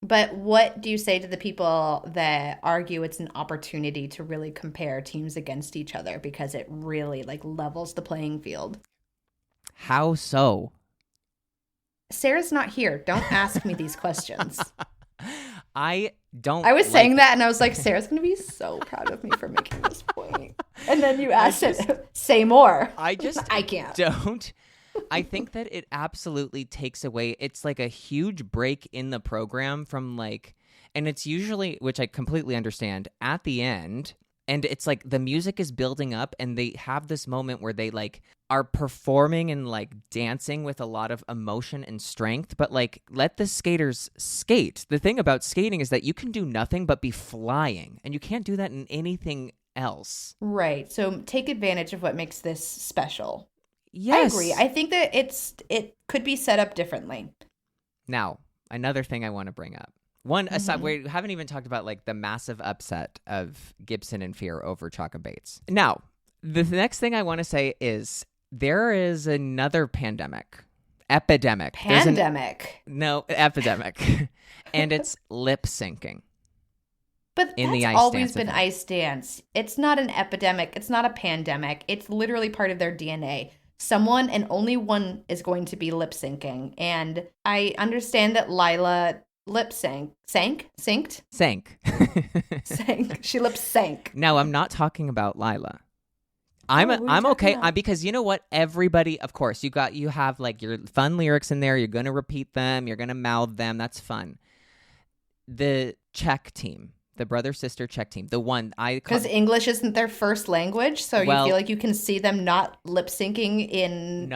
But what do you say to the people that argue it's an opportunity to really compare teams against each other because it really like levels the playing field?
How so?
Sarah's not here. Don't ask me these questions.
I
was saying that and I was like, Sarah's going to be so proud of me for making this point. And then you asked it, say more.
I
can't.
Don't. I think that it absolutely takes away. It's like a huge break in the program from like, and it's usually, which I completely understand, at the end. And it's like the music is building up and they have this moment where they like are performing and like dancing with a lot of emotion and strength, but like let the skaters skate. The thing about skating is that you can do nothing but be flying and you can't do that in anything else.
Right. So take advantage of what makes this special.
Yes.
I agree. I think that it could be set up differently.
Now, another thing I want to bring up. One aside, we haven't even talked about like the massive upset of Gibson and Fear over Chaka Bates. Now, the next thing I want to say is there is another epidemic.
Epidemic.
And it's lip syncing.
But
in
that's
the ice
always
dance
been
event.
ice dance. It's not an epidemic. It's not a pandemic. It's literally part of their DNA. Someone and only one is going to be lip syncing. And I understand that Lila lip sank. Sank. She lip sank.
No, I'm not talking about Lila. I'm okay because you know what? Everybody, of course, you have like your fun lyrics in there. You're gonna repeat them. You're gonna mouth them. That's fun. The Czech team, the brother-sister Czech team, the one
because English isn't their first language, so you feel like you can see them not lip syncing in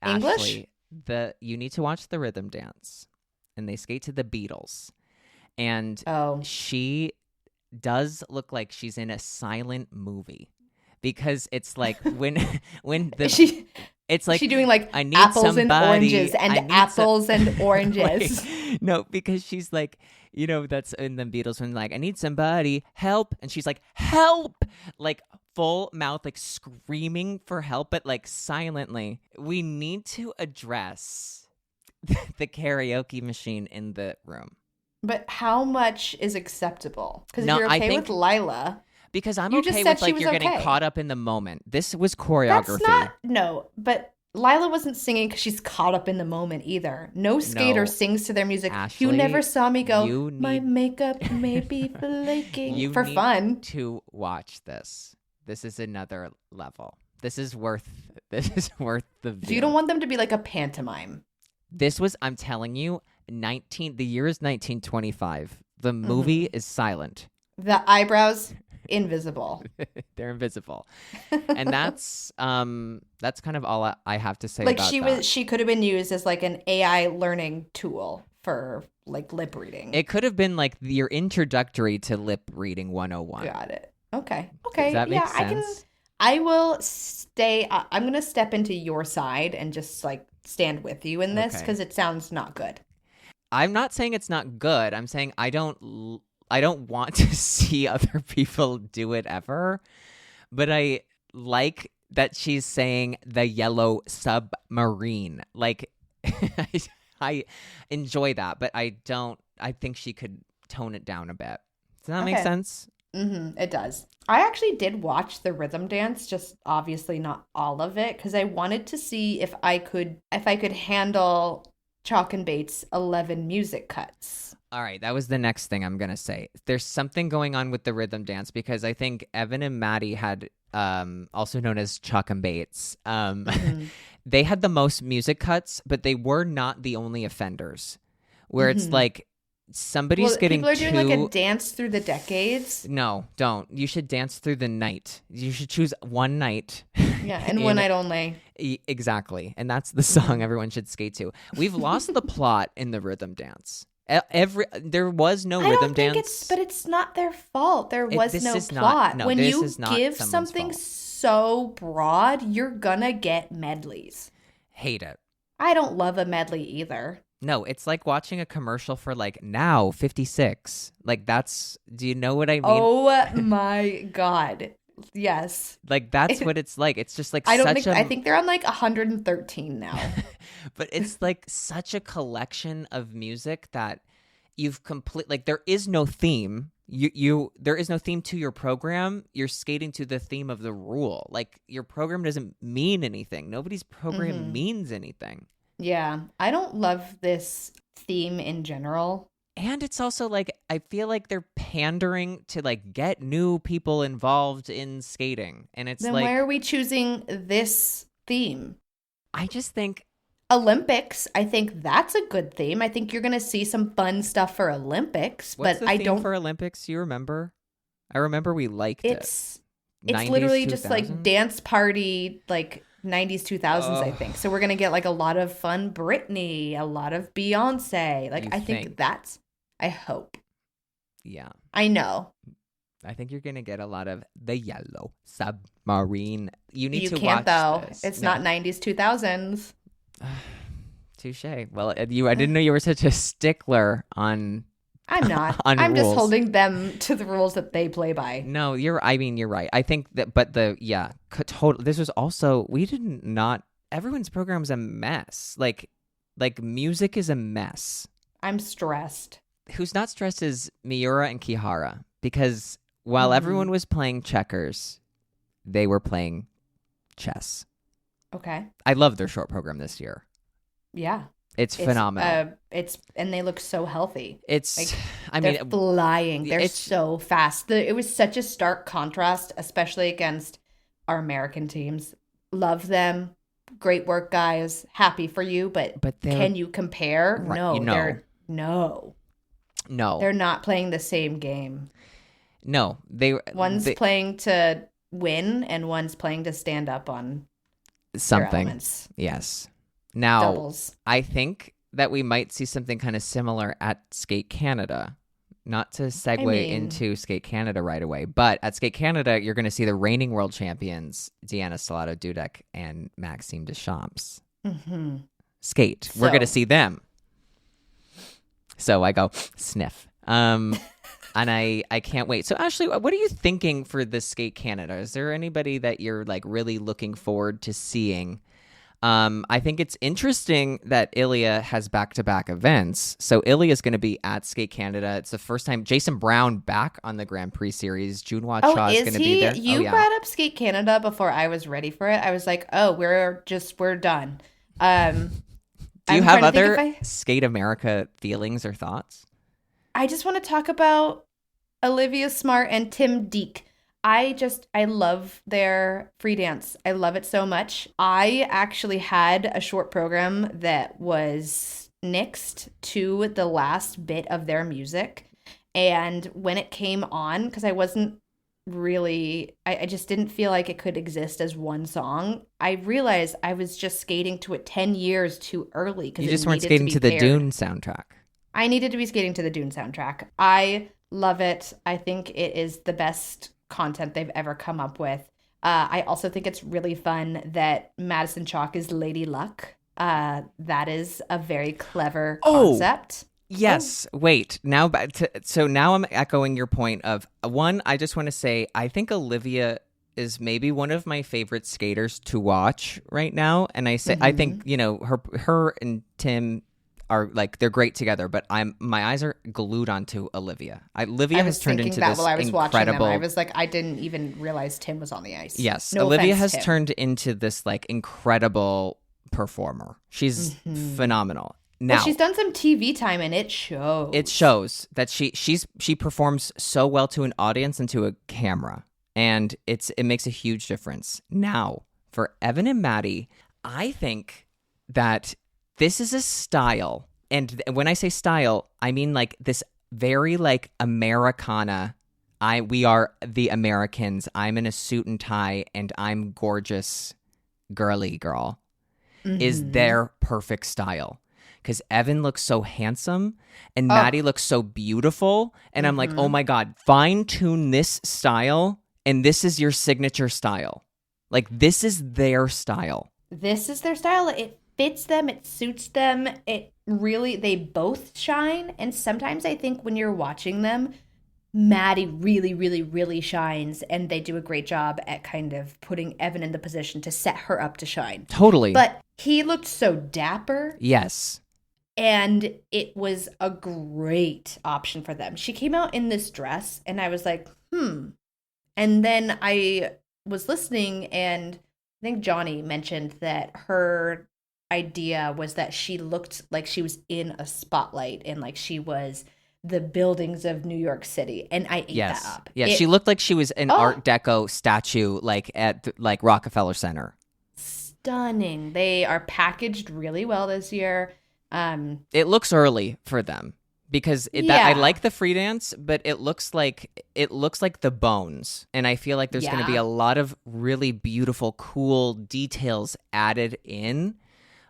English.
Ashley, you need to watch the rhythm dance, and they skate to the Beatles, and she does look like she's in a silent movie. Because it's like when the it's like
she doing like
I need
apples
somebody,
and oranges and apples and oranges.
Like, no, because she's like, you know, that's in the Beatles when like I need somebody help, and she's like help, like full mouth like screaming for help, but like silently. We need to address the karaoke machine in the room.
But how much is acceptable? Because
No,
you're
I
okay
think-
with Lila.
Because I'm
You
okay
just said
with
she
like
was
you're getting
okay.
caught up in the moment. This was choreography.
That's not but Lila wasn't singing because she's caught up in the moment either. No skater
No,
sings to their music. You
Ashley,
never saw me go,
you
my
need
makeup may be flaking
you
for
need
fun.
to watch this. This is another level. This is worth the
So you
view.
don't want them to be like a pantomime.
This was, I'm telling you, the year is 1925. The movie is silent.
The eyebrows, invisible.
They're invisible. And that's kind of all I have to say
Like
about that.
she could have been used as like an AI learning tool for like lip reading.
It could have been like your introductory to lip reading 101.
Got it. Okay. Okay.
Does that make
I can.
sense?
I will stay. I'm gonna step into your side and just like stand with you in this
Okay.
because it sounds not good.
I'm not saying it's not good. I'm saying I don't want to see other people do it ever. But I like that she's saying the yellow submarine. Like I enjoy that, but I think she could tone it down a bit. Does that make
Okay.
sense?
It does. I actually did watch the rhythm dance, just obviously not all of it, because I wanted to see if I could handle Chalk and Bates' 11 music cuts.
All right, that was the next thing I'm going to say. There's something going on with the rhythm dance because I think Evan and Maddie had, also known as Chuck and Bates, they had the most music cuts, but they were not the only offenders. Where it's like somebody's getting
people are doing like a dance through the decades.
No, don't. You should dance through the night. You should choose one night.
Yeah, and one night only.
Exactly. And that's the song everyone should skate to. We've lost the plot in the rhythm dance. There was no rhythm dance.
But it's not their fault. There was
this
no
is
plot.
not-
When
this
you
is not
give
someone's
something
fault.
so broad, you're gonna get medleys.
Hate it.
I don't love a medley either.
No, it's like watching a commercial for like Now 56. Like do you know what I mean?
Oh my god. Yes.
Like that's what it's like. It's just like
I
I
think they're on like 113 now.
But it's like such a collection of music that you've like there is no theme. There is no theme to your program. You're skating to the theme of the rule. Like your program doesn't mean anything. Nobody's program means anything.
Yeah. I don't love this theme in general.
And it's also like I feel like they're pandering to like get new people involved in skating. And it's
Then
like
why are we choosing this theme?
I just think
Olympics, I think that's a good theme. I think you're going to see some fun stuff for Olympics,
what's
but
the
I
theme
don't
for Olympics, you remember? I remember we liked
it's
it.
it's
90s,
literally just like
2000s?
dance party like 90s 2000s I think. So we're going to get like a lot of fun Britney, a lot of Beyonce. Like
You
I think
think?
that's I hope.
Yeah.
I know.
I think you're gonna get a lot of the yellow submarine. You need
You
to
can't
watch
though.
this.
It's
No.
not 90s 2000s.
Touche. Well, I didn't know you were such a stickler on.
I'm not.
On
I'm just
rules.
holding them to the rules that they play by.
No, you're right. I think that, but total. This was also we didn't not. Everyone's program's a mess. Like music is a mess.
I'm stressed.
Who's not stressed is Miura and Kihara because while everyone was playing checkers, they were playing chess.
Okay.
I love their short program this year.
Yeah.
It's phenomenal.
And they look so healthy.
It's,
like,
I
They're
mean,
flying. They're
it's-
so fast. It was such a stark contrast, especially against our American teams. Love them. Great work, guys. Happy for you, but
they're-
can you compare?
Right,
No,
you know.
they're not playing the same game.
No,
One's playing to win, and one's playing to stand up on their
something.
elements.
Yes. Now,
Doubles.
I think that we might see something kind of similar at Skate Canada. Not to segue into Skate Canada right away, but at Skate Canada, you're going to see the reigning world champions, Deanna Stellato-Dudek and Maxime Deschamps, skate. We're going to see them. So I go, sniff. And I can't wait. So Ashley, what are you thinking for the Skate Canada? Is there anybody that you're like really looking forward to seeing? I think it's interesting that Ilya has back-to-back events. So Ilya is going to be at Skate Canada. It's the first time. Jason Brown back on the Grand Prix series. Junhwa Cha is going to be there.
You brought up Skate Canada before I was ready for it. I was like, oh, we're done.
Do you have other Skate America feelings or thoughts?
I just want to talk about Olivia Smart and Tim Deek. I love their free dance. I love it so much. I actually had a short program that was nixed to the last bit of their music. And when it came on, because I wasn't really, I just didn't feel like it could exist as one song. I realized I was just skating to it 10 years too early.
You just weren't skating to the Dune soundtrack.
I needed to be skating to the Dune soundtrack. I love it. I think it is the best content they've ever come up with. I also think it's really fun that Madison Chalk is Lady Luck. That is a very clever concept.
Yes. Oh. Wait. Now I'm echoing your point of one. I just want to say I think Olivia is maybe one of my favorite skaters to watch right now, and I think her and Tim are like they're great together, but my eyes are glued onto Olivia. Olivia has turned into this
while I was
incredible.
Watching them. I was like, I didn't even realize Tim was on the ice.
Yes,
no
Olivia
offense,
has
Tim.
turned into this like incredible performer. She's phenomenal. Now
she's done some TV time, and it shows.
It shows that she performs so well to an audience and to a camera, and it makes a huge difference. Now for Evan and Maddie, I think that this is a style, and when I say style, I mean like this very like Americana. We are the Americans. I'm in a suit and tie, and I'm gorgeous, girly girl. Is their perfect style. Because Evan looks so handsome, and Maddie looks so beautiful, and I'm like, oh my God, fine tune this style, and this is your signature style. Like this is their style.
This is their style. It fits them, it suits them, they both shine. And sometimes I think when you're watching them, Maddie really, really, really shines, and they do a great job at kind of putting Evan in the position to set her up to shine.
Totally.
But he looked so dapper.
Yes.
And it was a great option for them. She came out in this dress, and I was like, And then I was listening, and I think Johnny mentioned that her idea was that she looked like she was in a spotlight and like she was the buildings of New York City. And I ate that up.
Yeah, she looked like she was an Art Deco statue like at like Rockefeller Center.
Stunning. They are packaged really well this year.
It looks early for them because I like the free dance, but it looks like the bones, and I feel like there's going to be a lot of really beautiful, cool details added in.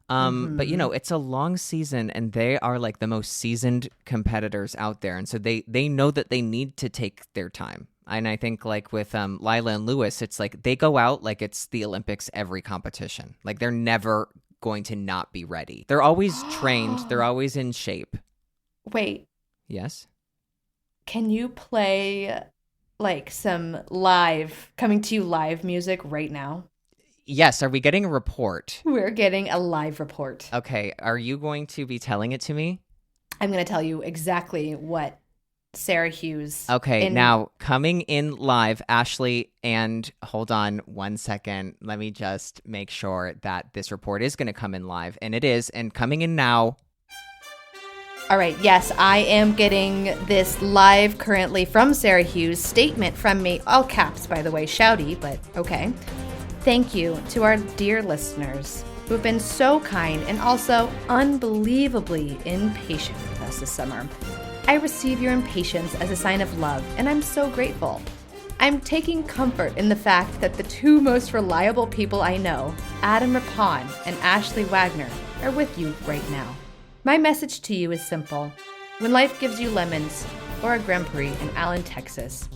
But it's a long season, and they are like the most seasoned competitors out there, and so they know that they need to take their time. And I think like with Lila and Lewis, it's like they go out like it's the Olympics every competition. Like they're never going to not be ready. They're always trained. They're always in shape.
Wait.
Yes?
Can you play like some coming to you live music right now?
Yes. Are we getting a report?
We're getting a live report.
Okay. Are you going to be telling it to me?
I'm going to tell you exactly what Sarah Hughes.
Okay, now coming in live, Ashley, and hold on 1 second. Let me just make sure that this report is going to come in live, and it is, and coming in now.
All right, yes, I am getting this live currently from Sarah Hughes. Statement from me, all caps, by the way, shouty, but okay. Thank you to our dear listeners who have been so kind and also unbelievably impatient with us this summer. I receive your impatience as a sign of love, and I'm so grateful. I'm taking comfort in the fact that the two most reliable people I know, Adam Rapon and Ashley Wagner, are with you right now. My message to you is simple. When life gives you lemons, or a Grand Prix in Allen, Texas,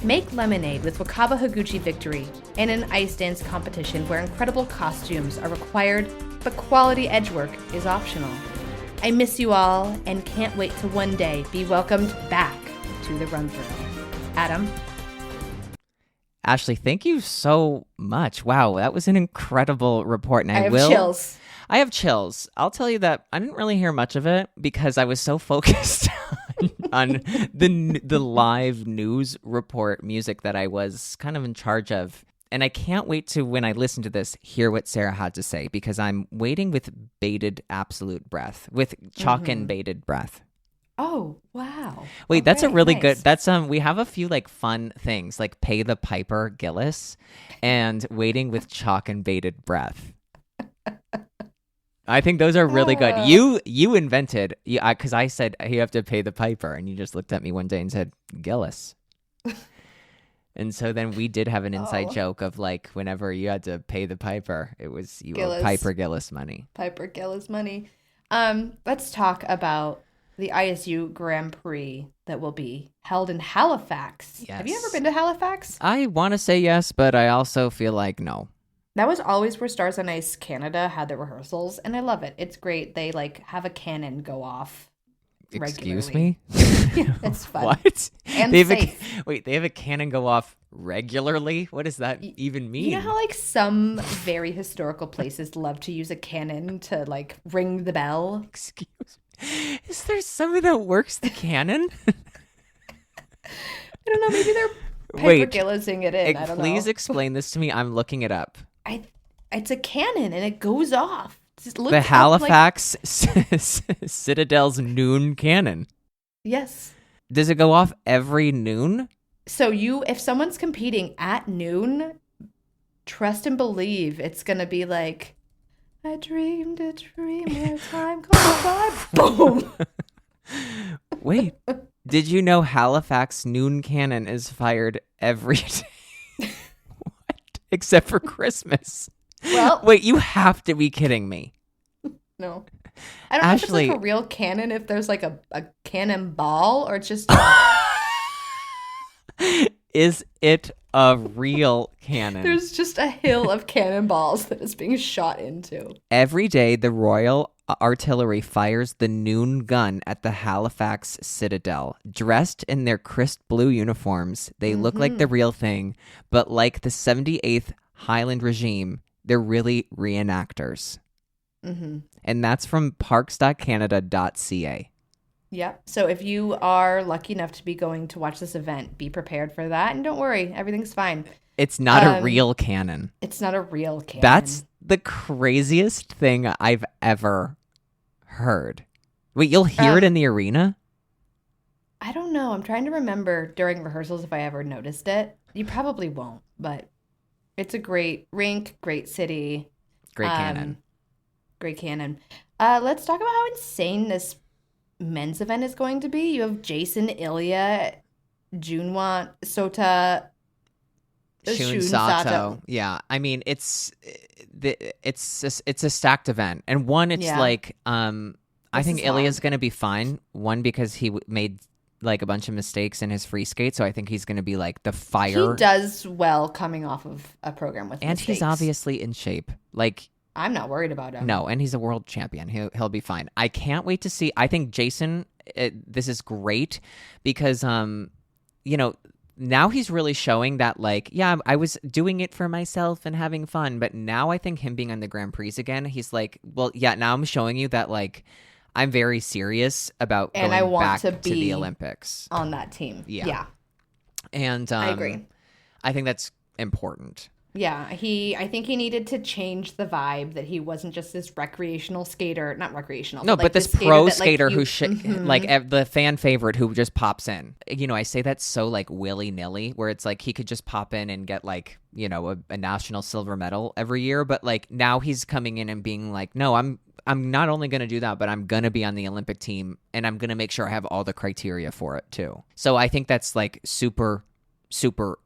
make lemonade with Wakaba Higuchi Victory in an ice dance competition where incredible costumes are required, but quality edge work is optional. I miss you all and can't wait to one day be welcomed back to the run-through. Adam?
Ashley, thank you so much. Wow, that was an incredible report. And
I have chills.
I have chills. I'll tell you that I didn't really hear much of it because I was so focused on the live news report music that I was kind of in charge of. And I can't wait to, when I listen to this, hear what Sarah had to say, because I'm waiting with bated absolute breath, with chalk and bated breath.
Oh, wow.
Wait, that's a really good,
nice.
that's we have a few like fun things like Pay the Piper Gillis and Waiting with Chalk and Bated Breath. I think those are really good. You invented, because I said you have to pay the piper, and you just looked at me one day and said Gillis. And so then we did have an inside joke of like whenever you had to pay the piper, it was you owed Piper Gillis money.
Piper Gillis money. Let's talk about the ISU Grand Prix that will be held in Halifax.
Yes.
Have you ever been to Halifax?
I want to say yes, but I also feel like no.
That was always where Stars on Ice Canada had their rehearsals, and I love it. It's great. They like have a cannon go off regularly.
Excuse me?
Yeah, it's fun.
What?
And
they have
safe.
They have a cannon go off regularly? What does that even mean?
You know how like some very historical places love to use a cannon to like ring the bell?
Excuse me. Is there somebody that works the cannon?
I don't know. Maybe they're Piper Gillising it in. I don't know.
Please explain this to me. I'm looking it up.
It's a cannon and it goes off.
The Halifax Citadel's noon cannon.
Yes.
Does it go off every noon?
So if someone's competing at noon, trust and believe it's going to be like, I dreamed a dream where time goes by. Boom.
Wait, did you know Halifax noon cannon is fired every day? What? Except for Christmas.
Well,
wait, you have to be kidding me.
No. I don't know if it's like a real cannon, if there's like a cannonball or it's just...
Is it a real cannon?
There's just a hill of cannonballs that is being shot into.
Every day, the Royal Artillery fires the noon gun at the Halifax Citadel. Dressed in their crisp blue uniforms, they look like the real thing, but like the 78th Highland Regime, they're really reenactors.
Mm-hmm.
And that's from parks.canada.ca.
Yep. So if you are lucky enough to be going to watch this event, be prepared for that. And don't worry, everything's fine.
It's not a real cannon.
It's not a real cannon.
That's the craziest thing I've ever heard. Wait, you'll hear it in the arena?
I don't know. I'm trying to remember during rehearsals if I ever noticed it. You probably won't, but it's a great rink, great city.
Great cannon.
Great cannon. Let's talk about how insane this men's event is going to be. You have Jason Ilya, Junwan Sota,
Shun Sato. Yeah, I mean it's a stacked event, and one it's like I think Ilya's going to be fine. One because he made like a bunch of mistakes in his free skate, so I think he's going to be like the fire.
He does well coming off of a program with mistakes.
He's obviously in shape. Like
I'm not worried about him.
No, and he's a world champion. He'll be fine. I can't wait to see. I think Jason, this is great because now he's really showing that like, yeah, I was doing it for myself and having fun, but now I think him being on the Grand Prix again, he's like, well, yeah, now I'm showing you that like I'm very serious about
and
going
I want
back
to
to
be
the Olympics
on that team. Yeah.
And
I agree.
I think that's important.
Yeah, I think he needed to change the vibe that he wasn't just this recreational skater, not recreational.
No,
but
like
this
pro
skater
who like the fan favorite who just pops in. I say that so like willy-nilly where it's like he could just pop in and get like, a national silver medal every year, but like now he's coming in and being like, "No, I'm not only going to do that, but I'm going to be on the Olympic team and I'm going to make sure I have all the criteria for it too." So I think that's like super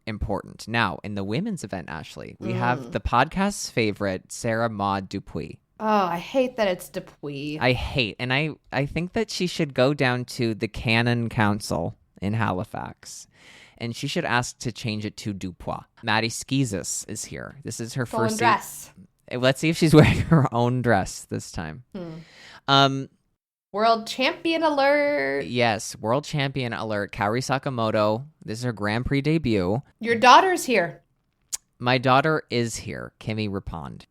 important. Now, in the women's event, Ashley, we have the podcast's favorite, Sarah Maud Dupuis.
Oh, I hate that it's Dupuis.
And I think that she should go down to the Canon Council in Halifax, and she should ask to change it to Dupois. Maddie Skizis is here. This is her first
dress.
Let's see if she's wearing her own dress this time.
World champion alert.
Yes, world champion alert. Kaori Sakamoto. This is her Grand Prix debut.
Your daughter's here.
My daughter is here, Kimmy Rapond.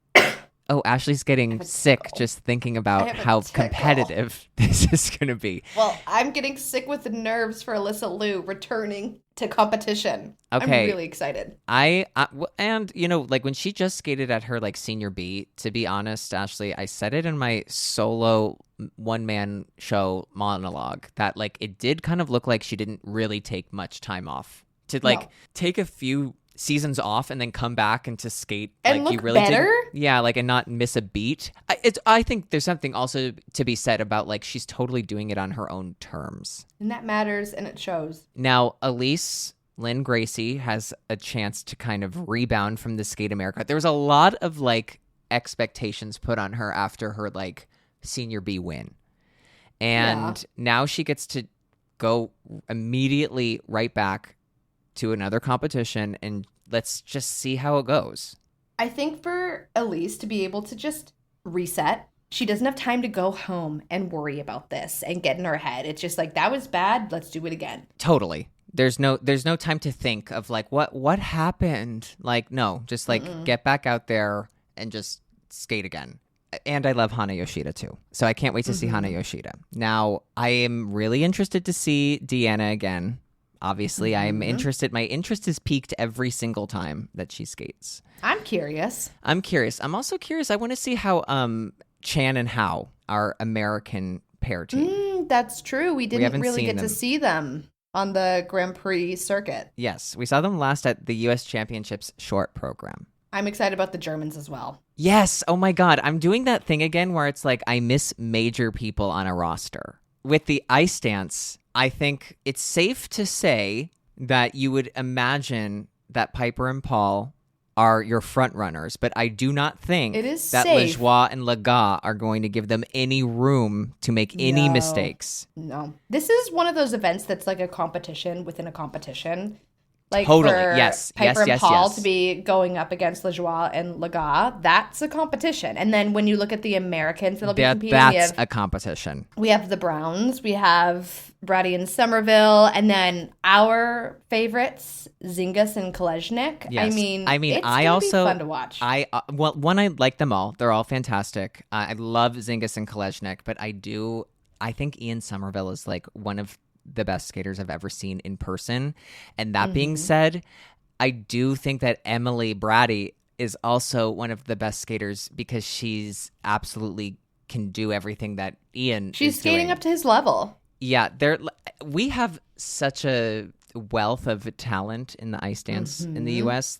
Oh, Ashley's getting sick just thinking about how competitive this is going to be.
Well, I'm getting sick with the nerves for Alyssa Liu returning to competition.
Okay.
I'm really excited.
And, you know, like when she just skated at her like senior B, to be honest, Ashley, I said it in my solo one-man show monologue that like it did kind of look like she didn't really take much time off to like take a few seasons off and then come back and to skate
and
like
look
you really
better.
Yeah, like and not miss a beat. I think there's something also to be said about like she's totally doing it on her own terms,
and that matters, and it shows.
Now Elise Lynn Gracie has a chance to kind of rebound from the Skate America. There was a lot of like expectations put on her after her like senior B win, and now she gets to go immediately right back to another competition, and let's just see how it goes.
I think for Elise to be able to just reset, she doesn't have time to go home and worry about this and get in her head. It's just like, that was bad, let's do it again.
Totally. There's no time to think of like what happened. Like no, just like get back out there and just skate again. And I love Hana Yoshida too. So I can't wait to see Hana Yoshida. Now, I am really interested to see Deanna again. Obviously, I'm interested. My interest is piqued every single time that she skates.
I'm curious.
I'm also curious. I want to see how Chan and Hao, our American pair team.
That's true. We didn't really get to see them on the Grand Prix circuit.
Yes, we saw them last at the U.S. Championships short program.
I'm excited about the Germans as well.
Yes. Oh my God. I'm doing that thing again where it's like I miss major people on a roster. With the ice dance, I think it's safe to say that you would imagine that Piper and Paul are your front runners, but I do not think that
safe.
Lejoie and Laga are going to give them any room to make any mistakes.
No. This is one of those events that's like a competition within a competition. Like
totally.
For
Yes.
Piper and Paul
Yes.
to be going up against Lejoie and Laga, that's a competition. And then when you look at the Americans that'll be competing,
that's a competition.
We have the Browns, we have Brady and Somerville, and then our favorites, Zingas and Kolesnik.
Yes.
I mean, it's
I
gonna
also
be fun to watch.
I like them all. They're all fantastic. I love Zingas and Kolesnik, but I think Ian Somerville is like one of the best skaters I've ever seen in person. And that being said, I do think that Emily Brady is also one of the best skaters because she's absolutely can do everything that Ian
She's
is
skating
doing.
up to his level.
Yeah, we have such a wealth of talent in the ice dance in the US.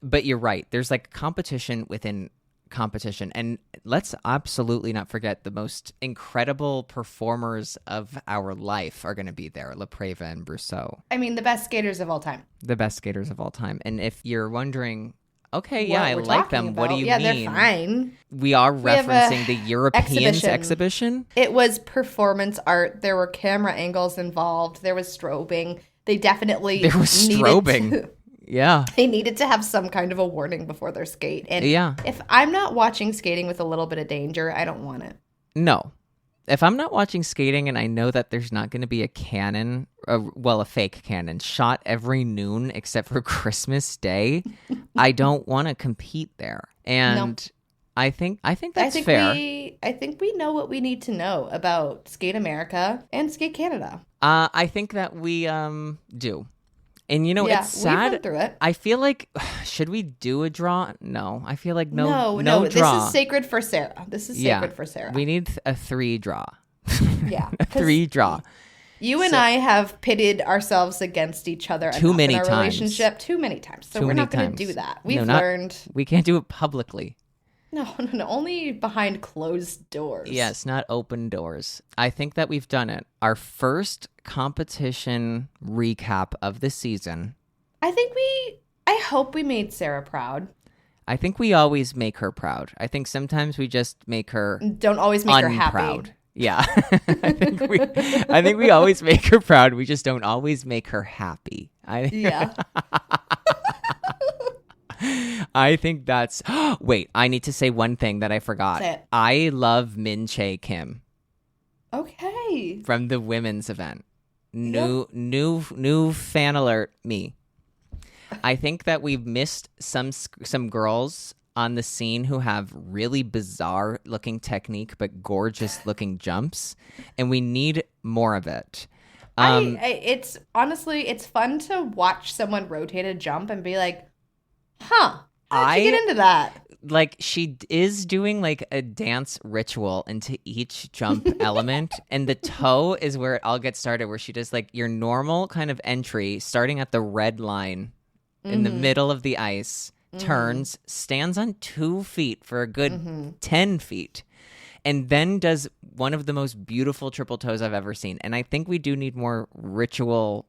But you're right. There's like competition within competition. And let's absolutely not forget the most incredible performers of our life are going to be there. Lepreva and Brousseau.
I mean, the best skaters of all time.
The best skaters of all time. And if you're wondering, okay, yeah, I like them.
About.
What do you
mean?
mean?
Yeah, they're fine.
We are referencing the Europeans exhibition.
It was performance art. There were camera angles involved. There was strobing. They definitely
There was strobing. Yeah.
They needed to have some kind of a warning before their skate. And if I'm not watching skating with a little bit of danger, I don't want it.
No. If I'm not watching skating and I know that there's not going to be a cannon, a fake cannon, shot every noon except for Christmas Day, I don't want to compete there. And I think that's fair.
I think we know what we need to know about Skate America and Skate Canada.
I think that we do. And it's sad.
We've been through it.
I feel like should we do a draw? No, I feel like no
No,
draw.
This is sacred for Sarah. For Sarah.
We need a 3 draw.
Yeah,
a 3 draw.
You and I have pitted ourselves against each other
too many
in our
times.
Relationship too many times. So we're not going to do that. We've learned.
We can't do it publicly.
No, only behind closed doors.
Yes, not open doors. I think that we've done it. Our first competition recap of the season.
I hope we made Sarah proud.
I think we always make her proud. I think sometimes we just make her
don't always make her happy.
Unproud. Yeah. I think we always make her proud. We just don't always make her happy.
Yeah.
I think that's... Wait, I need to say one thing that I forgot.
Say it.
I love Min Chae Kim.
Okay.
From the women's event. New fan alert, me. I think that we've missed some girls on the scene who have really bizarre looking technique but gorgeous looking jumps, and we need more of it.
It's honestly, it's fun to watch someone rotate a jump and be like, huh, how'd you get into that?
Like, she is doing like a dance ritual into each jump element, and the toe is where it all gets started, where she does like your normal kind of entry starting at the red line in the middle of the ice, turns, stands on 2 feet for a good 10 feet, and then does one of the most beautiful triple toes I've ever seen. And I think we do need more rituals.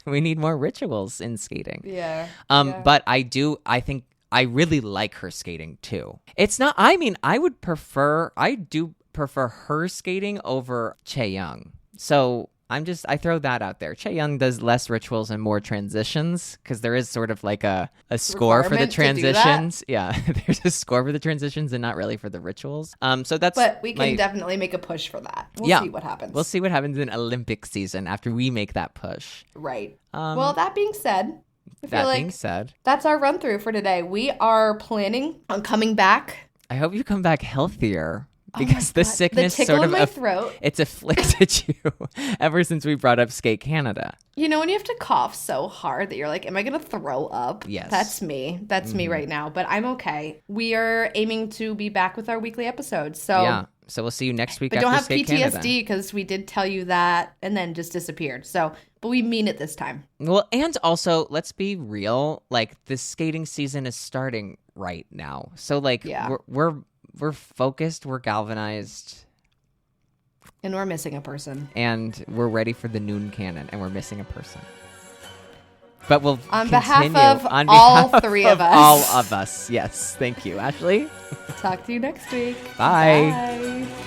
We need more rituals in skating.
Yeah.
But I think I really like her skating too. It's not, I mean, I do prefer her skating over Chae-young. So I throw that out there. Chae-young does less rituals and more transitions, because there is sort of like a score for the transitions. Yeah, there's a score for the transitions and not really for the rituals. But
we can definitely make a push for that. We'll see what happens.
We'll see what happens in Olympic season after we make that push.
Right. Well, that being said, that's our run through for today. We are planning on coming back.
I hope you come back healthier. Because the sickness
the tickle
sort of
in my throat.
It's afflicted you ever since we brought up Skate Canada.
You know, when you have to cough so hard that you're like, am I going to throw up?
Yes.
That's me. That's me right now. But I'm okay. We are aiming to be back with our weekly episodes. So
yeah. So we'll see you next week.
But
after
don't have
Skate
PTSD, because we did tell you that and then just disappeared. So, but we mean it this time.
Well, and also, let's be real. Like, the skating season is starting right now. So, like, we're focused, we're galvanized.
And we're missing a person.
And we're ready for the noon cannon, and we're missing a person. But we'll
on
continue.
behalf of all three of us.
All of us, yes. Thank you, Ashley.
Talk to you next week.
Bye.
Bye.